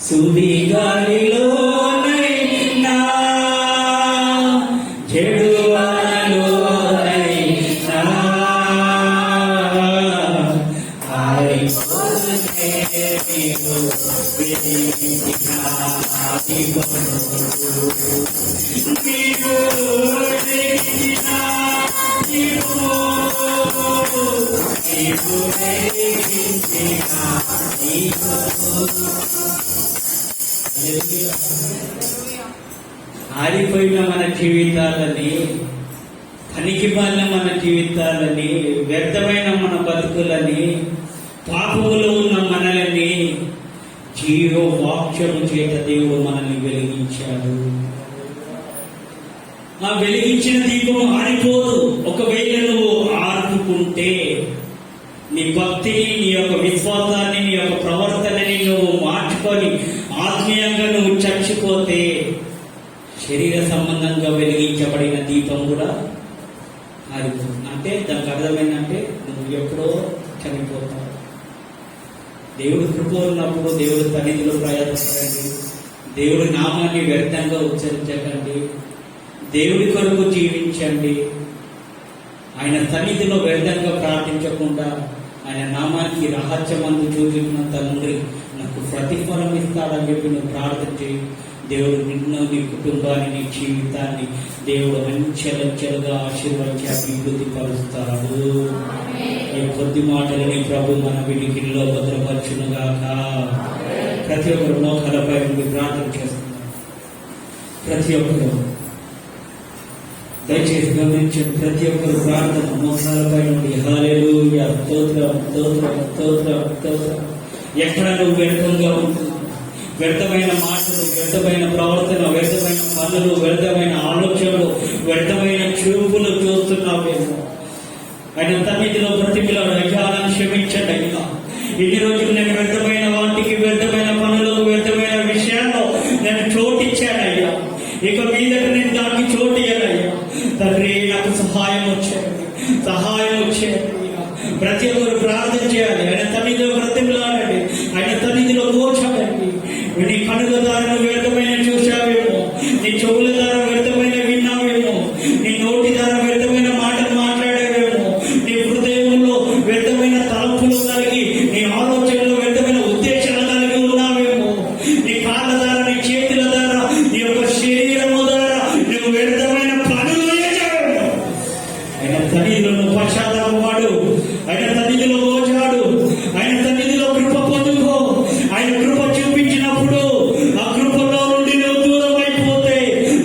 సుడిగాలిలోనైనా చెడువలలోనైనా నీవు వెలిగించిన దీపము, నీవు వెలిగించిన దీపము, నీవు వెలిగించిన దీపము. ఆరిపోయిన మన జీవితాలని, పనికిమాలిన మన జీవితాలని, వ్యర్థమైన మన బతుకులని, పాపములో ఉన్న మనల్ని జీవ వాక్యము చేత దేవుడు మనల్ని వెలిగించాడు. ఆ వెలిగించిన దీపము ఆరిపోదు. ఒకవేళ నువ్వు ఆర్పుకుంటే, నీ భక్తిని, నీ యొక్క విశ్వాసాన్ని, నీ యొక్క ప్రవర్తనని నువ్వు మార్చుకొని ఆత్మీయంగా నువ్వు చచ్చిపోతే, శరీర సంబంధంగా వెలిగించబడిన దీపం కూడా ఆరిపోతుంది. అంటే దానికి అర్థమైందంటే నువ్వు ఎప్పుడో చనిపోతావు. దేవుడి కృప ఉన్నప్పుడు దేవుడి సన్నిధిలో ప్రయాసపడండి. దేవుడి నామాన్ని వ్యర్థంగా ఉచ్చరించకండి. దేవుడి కొరకు జీవించండి. ఆయన సన్నిధిలో వ్యర్థంగా ప్రార్థించకుండా ఆయన నామానికి రహస్యమందు చూపించిన తండ్రి నాకు ప్రతిఫలం ఇస్తాడని చెప్పి నువ్వు ప్రార్థన చేయి. దేవుడు నిన్ను, నీ కుటుంబాన్ని, నీ జీవితాన్ని దేవుడు అంచెలంచెలుగా ఆశీర్వదించి అభివృద్ధి పరుస్తాడు. ఈ కొద్ది మాటలని ప్రభు మన వినికిడిలో భద్రపరచునుగాక. ప్రతి ఒక్కరు మోకాలపై నుండి ప్రార్థన చేస్తున్నారు. ప్రతి ఒక్కరు దయచేసి గమనించండి. ప్రతి ఒక్కరు ప్రార్థన మోకాలపై నుండి హల్లెలూయా, స్తోత్రం, స్తోత్రం, స్తోత్రం, స్తోత్రం. ఎక్కడ నువ్వు వ్యర్థంగా ఉంటుంది, వ్యర్థమైన మాటలు, వ్యర్థమైన ప్రవర్తన, వ్యర్థమైన పనులు, వ్యర్థమైన ఆలోచనలు, వ్యర్థమైన చూపులు చూస్తున్నావేమో, ఆయన సన్నిధిలో బ్రతికిలాడు. అయ్యా నన్ను క్షమించండి అయ్యా, ఇన్ని రోజులు నేను వ్యర్థమైన వాటికి, వ్యర్థమైన పనులకు, వ్యర్థమైన విషయాల్లో నేను చోటిచ్చానయ్యా. ఇక మీదట నేను దానికి చోటు ఇయ్యానయ్యా. తండ్రి నాకు సహాయం వచ్చేది, సహాయం వచ్చేది. ప్రతి ఒక్కరు ప్రార్థన చేయాలి. ఆయన సన్నిధిలో బ్రతికిలాడండి, ఆయన సన్నిధిలో కూర్చోండి. నీ కనుల ద్వారా వ్యర్థమైన చూసావేమో, నీ చెవుల ద్వారా వ్యర్థమైన విన్నావేమో, నీ నోటి ద్వారా వ్యర్థమైన మాటలు మాట్లాడేవేమో, నీ హృదయంలో వ్యర్థమైన తలంపులు కలిగి, నీ ఆలోచనలో వ్యర్థమైన ఉద్దేశాలు కలిగి ఉన్నావేమో, నీ కాళ్ళ ద్వారా, నీ చేతుల ద్వారా, నీ యొక్క శరీరము ద్వారా నువ్వు వ్యర్థమైన పనులు చేసావేమో. ఆయన సన్నిధిలో పశ్చాత్తాపడు, ఆయన సన్నిధిలో మోచాడు, ఆయన సన్నిధిలో కృప పొందుకో. ఆయన కృప చూపించినప్పుడు ఆ కృపలో నుండి నువ్వు దూరం అయిపోతే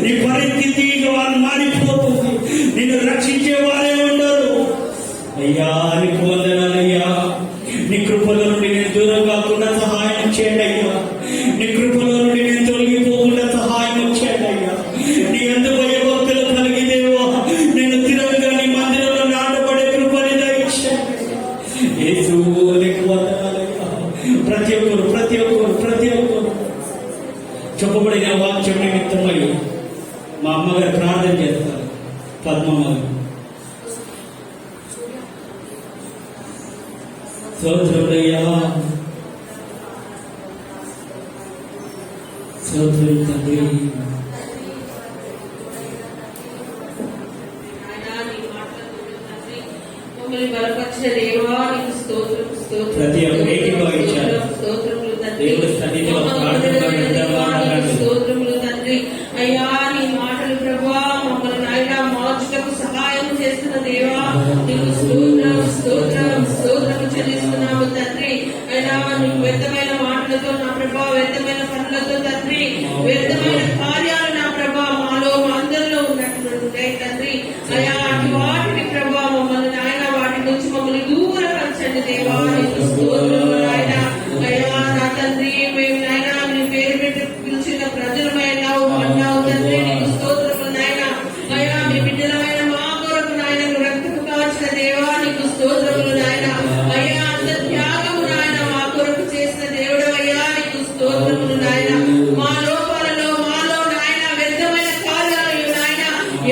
నీ పరిస్థితి మారిపోతుంది. నిన్ను రక్షించే వారే ఉండరు. అయ్యా నీకు వందనాలయ్యా. నీ కృపలో నుండి నేను దూరం కాకుండా సహాయం చేయండి అయ్యా. నీ కృపలో నుండి నేను తొలగిపోకుండా సహాయం చేయండి అయ్యా. నీ అందు భయభక్తులు కలిగి దేవా, నేను స్థిరంగా నీ మందిరంలో నాటబడే కృపని దయచేయండి. యేసు నీకు వందనాలయ్యా. ప్రతి ఒక్కరు చెప్పబడిన వాక్యం నిమిత్తమై మా అమ్మగారు ప్రార్థన చేస్తారు. పద్మమ్మ స్తోత్రుడయ్యా, స్తోత్రుడు తండ్రి. ఆయన నీ మాటలు నీకు స్తోత్రం, స్తోత్రం. ప్రతి ఒక్క వేదికలో ఇచ్చారు. స్తోత్రములు తండ్రి. దేవుడి సన్నిధిలో ప్రార్థనలో నీకు స్తోత్రములు తండ్రి. అయ్యా నీ మాటలు ప్రభువా మమ్మల్ని నాయన మార్చుటకు సహాయం చేస్తున్న దేవా నీకు స్తోత్రం, స్తోత్రం, స్తోత్రం చెల్లిస్తున్నాము తండ్రి. అయినా నీకు వ్యర్థమైన మాటలతో నా ప్రభా, వ్యర్థమైన పనులతో తండ్రి, వ్యర్థమైన కార్యాలు నా ప్రభా మాలో మా అందరిలో ఉన్నట్టున్నాయి తండ్రి. అయ్యా అటు వాటిని ప్రభా మమ్మల్ని నాయన వాటి నుంచి మమ్మల్ని దూరపరచండి దేవా నీకు స్తోత్రములు నాయన. అయ్యా నా తండ్రి మేము నాయన నీ పేరు పెట్టి పిలిచిన ప్రజలమైనావు అన్నావు తండ్రి నీకు స్తోత్రములు నాయన. అయ్యా మీ బిడ్డలమైన మా కొరకు నాయన రక్తము కాల్చిన దేవా నీకు స్తోత్రములు నాయన. అయ్యా అంత త్యాగము నాయన మా కొరకు చేసిన దేవుడు అయ్యా నీకు స్తోత్రములు నాయన. మా లోపాలలో మాలో నాయన వ్యర్థమైన కార్యాలు నాయన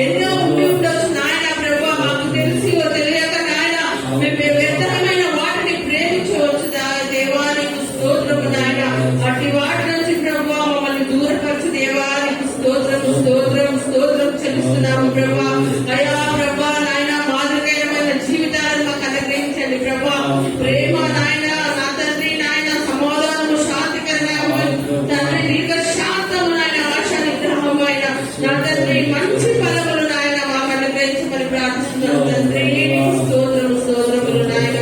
ఎన్నో ఉండి ఉండొచ్చు నాయన ప్రభా మాకు తెలిసి తెలియక నాయన మేము వ్యర్థమైన వాటిని ప్రేమించవచ్చు దేవా నీకు స్తోత్రము నాయన. అట్టి వాటి నుంచి ప్రభా మమ్మల్ని దూరపరచు దేవా నీకు స్తోత్రము, స్తోత్రం, స్తోత్రం చెల్లిస్తున్నాము ప్రభా. అయ్యా ప్రభా నాయన మాదిరికరమైన జీవితాలను మాకు అనుగ్రహించండి ప్రభా. ప్రేమ నాయన నా తండ్రి నాయన సమాధానము, శాంతికరమైన తండ్రి దీర్ఘశాంతము నాయన ఆశ నిగ్రహము అయిన నా తండ్రి మంచి ఫలములు నాయన మాకు అనుగ్రహించమని ప్రార్థిస్తున్నాను తండ్రి నీకు స్తోత్రము, స్తోత్రములు నాయన.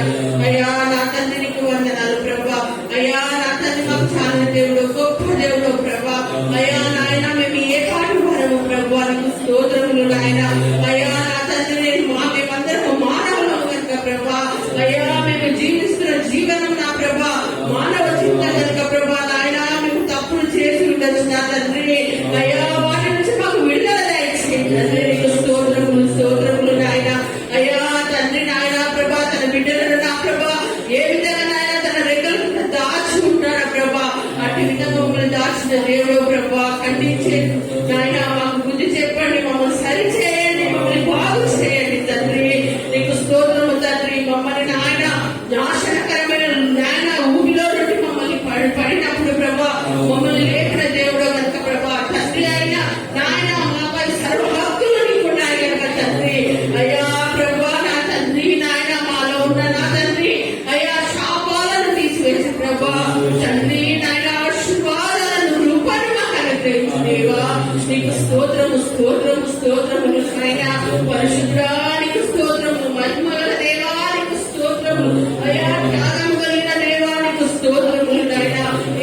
అయ్యా నా తండ్రి నీకు వందనాలు ప్రభా. అయ్యా నా తండ్రి మాకు చాలిన దేవుడు, గొప్ప దేవుడు ప్రభా. అయ్యా నాయన మేము ఏ పాటు వరము ప్రభా నీకు స్తోత్రములు నాయన. అయ్యా నా తండ్రి మేమందరము మానవులం కనుక ప్రభా. అయ్యా మేము జీవిస్తున్న జీవనం నా ప్రభా మానవ చింత కనుక ప్రభా నాయన మేము తప్పులు చేసి ఉండొచ్చు నా తండ్రి. అయ్యా వాటి నుంచి మాకు విడుదల దయచేయండి తండ్రి నీకు స్తోత్రములు, స్తోత్రములు నాయన. అయ్యా తండ్రి నాయన ప్రభా తన బిడ్డలను నా ప్రభా ఏ విధంగా నాయన తన రెక్కల కింద దాచి ఉంటాడు ప్రభా అట్టి విధంగా మమ్మల్ని దాచిన దేవుడు ప్రభా ఖండించే నాయన మాకు బుద్ధి చెప్పండి, మమ్మల్ని సరి చేయండి, మమ్మల్ని బాగు చేయండి తండ్రి నీకు స్తోత్రము తండ్రి. మమ్మల్ని నాయన నాశనకరమైన నాయన ఊబిలో నుండి మమ్మల్ని పడినప్పుడు ప్రభా మమ్మల్ని లేపిన దేవుడు కనుక ప్రభా తండ్రి అయిన నాయన మాపై సర్వ హక్కులు నీకు ఉన్నాయి కనుక తండ్రి. అయ్యా ప్రభా నా తండ్రి నాయన మాలో ఉన్న నా తండ్రి అయ్యా శాపాలను తీసివేసి ప్రభా తండ్రి నాయన ఆశీర్వాదాలను రూపాన్ని మాకు అనుగ్రహించు దేవా నీకు స్తోత్రము, స్తోత్రము, స్తోత్రములు నాయన. పరిశుద్ధానికి స్తోత్రము, మహిమగల దేవానికి స్తోత్రము. అయ్యా త్యాగము కలిగిన దేవానికి స్తోత్రములు నాయన.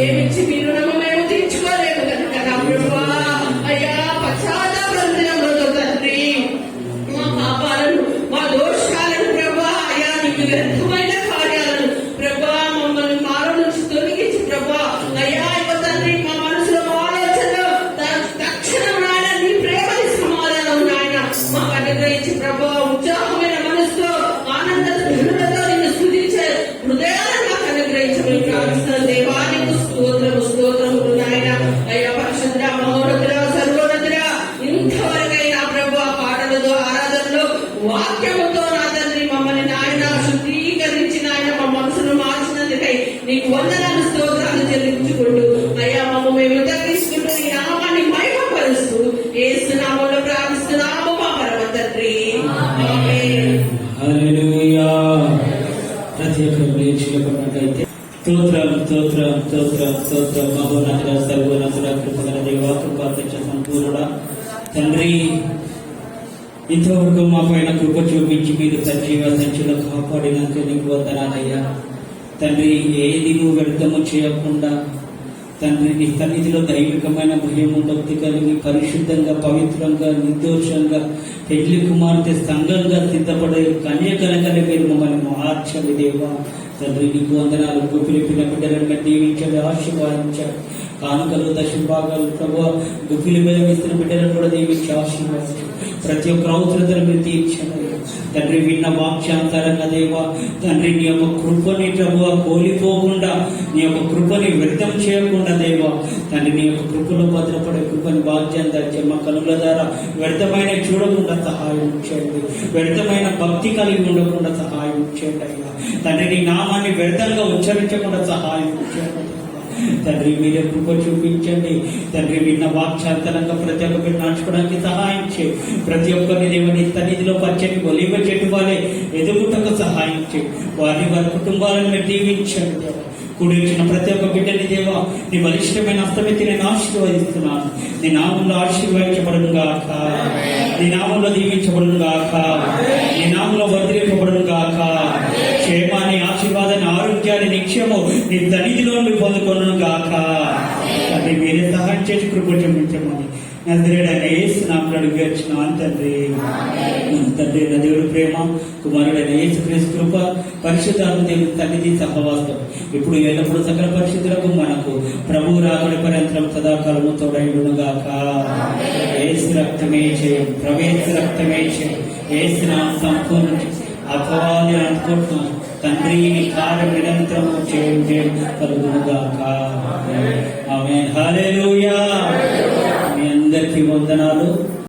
ఏమిచ్చి మీ రుణము మేము తీర్చుకోలేము కనుక నా ప్రభా అయ్యా పశ్చాత్తాపంతో తండ్రి మా పాపాలను మా దోషాలను ప్రభా అయ్యా నీకు వ్యర్థమైన కార్యాలను ప్రభా మమ్మల్ని మాలో నుంచి తొలగించి ప్రభా అయ్యా ఇవ్వ తండ్రి మా మనసులో మా ఆలోచనలో తక్షణం నాయన నీ ప్రేమని సమాధానం నాయన మాకు అనుగ్రహించి ప్రభా ఉత్సాహమైన మనసుతో ఆనంద ధనులతో నిన్ను స్తుతించే హృదయాలను మాకు అనుగ్రహించమని ప్రార్థిస్తున్న దేవానికి స్తోత్రము, స్తోత్రములు నాయన. అయ్యా పరిశుద్ధ మహోన్నతుడ, సర్వోన్నతుడ ఇంతవరకైనా ప్రభు పాటలతో ఆరాధనలో వాక్యముతో నా తండ్రి మమ్మల్ని నాయన శుద్ధీకరించి నాయన మా మనసును మార్చినందుకై నీకు వందనాలు, స్తోత్రాలు చెల్లించుకుంటూ అయ్యా మమ్మ మేము తగ్గించుకుంటూ నీ నామాన్ని మహిమపరుస్తూ యేసు నామములో ప్రార్థిస్తున్నాము మా పరమ తండ్రి ఆమేన్. హల్లెలూయా. ప్రతి ఒక్కరు నేర్చుకున్నట్టయితే స్తోత్రం, స్తోత్రం, స్తోత్రం, స్తోత్రం. మహోన్నతుడ, సర్వోన్నతుడ, కృపగల దేవా, కృపాత్మ సంపూర్ణుడా తండ్రి ఇంతవరకు మా పైన కృప చూపించి మీరు సజీవ సంచులు కాపాడినందుకు నీకు వందనాలయ్యా తండ్రి. ఏది నువ్వు వ్యర్థము చేయకుండా తండ్రి నీ సన్నిధిలో దైవికమైన భయము భక్తి కలిగి పరిశుద్ధంగా, పవిత్రంగా, నిర్దోషంగా పెళ్లి కుమార్తె సంఘంగా సిద్ధపడే కన్యకలకనే మీరు మమ్మల్ని మార్చండి దేవా తండ్రి. నీకు వందనాలు. గుప్పిలిపిన బిడ్డలను దీవించండి, ఆశీర్వాదించండి. కానుకలు, దశభాగాలు ప్రభు గుప్పిలి మీద వేస్తున్న బిడ్డలను కూడా దీవించి ఆశీర్వదించండి. ప్రతి ఒక్క అవసరతను మీరు తీర్చండి తండ్రి. విన్న వాక్యాంతరంగా దేవా తండ్రి నీ యొక్క కృపని ప్రభు కోల్పోకుండా, నీ యొక్క కృపని వ్యర్థం చేయకుండా దేవా తండ్రి నీ యొక్క కృపలో భద్రపడే కృపని భాగ్యం దాచి మా కనుల ద్వారా వ్యర్థమైన చూడకుండా సహాయం చేయండి. వ్యర్థమైన భక్తి కలిగి ఉండకుండా సహాయం చేయండి అయ్యా తండ్రి. నీ నామాన్ని వ్యర్థంగా ఉచ్చరించకుండా సహాయం చేయండి తండ్రి మీరే కృప చూపించండి తండ్రి. విన్న వాక్చాంతరంగా ప్రతి ఒక్క బిడ్డ నడుచుకోవడానికి సహాయం చేయి. ప్రతి ఒక్కరిని దేవుని సన్నిధిలో పచ్చని ఒలీవ చెట్టు వారే ఎదుగుటకు సహాయం చేయి. వారి కుటుంబాలను మీరు దీవించండి దేవా. కూడి వచ్చిన ప్రతి ఒక్క బిడ్డని దేవా నీ బలిష్టమైన హస్తమెత్తి నేను ఆశీర్వదిస్తున్నాను. నీ నామంలో ఆశీర్వదించబడును గాక, నీ నామంలో దీవించబడును గాక, నీ నామంలో వర్ధింపబడును గాక. క్షేమాన్ని, ఆశీర్వాదాన్ని, ఆరోగ్యాన్ని, నిత్యము నీ సన్నిధిలో నుండి పొందుకొనును గాక. అది మీరే సహాయం చేసి కృప చూపించమని నజరేయుడైన యేసు నామములో అడిగి వచ్చినాను తండ్రి. తండ్రి అయిన దేవుడి ప్రేమ, కుమారుడైన యేసుక్రీస్తు కృప, పరిశుద్ధాత్మ దేవుని సన్నిధి సహవాసం ఇప్పుడు ఎల్లప్పుడు సకల పరిశుద్ధులకు మనకు ప్రభువు రాకడ పర్యంతరం సదాకాలము తోడైండును గాక. యేసు రక్తమే చేయం, ప్రవేశ రక్తమే చేయం, యేసు నామం సంపూర్ణ అపవాది అనుకుంటున్నాను తండ్రి నీ కార్యం నిరంతరము చేయం కలుగును గాక. ఆమేన్. హల్లెలూయా. మీ అందరికీ వందనాలు.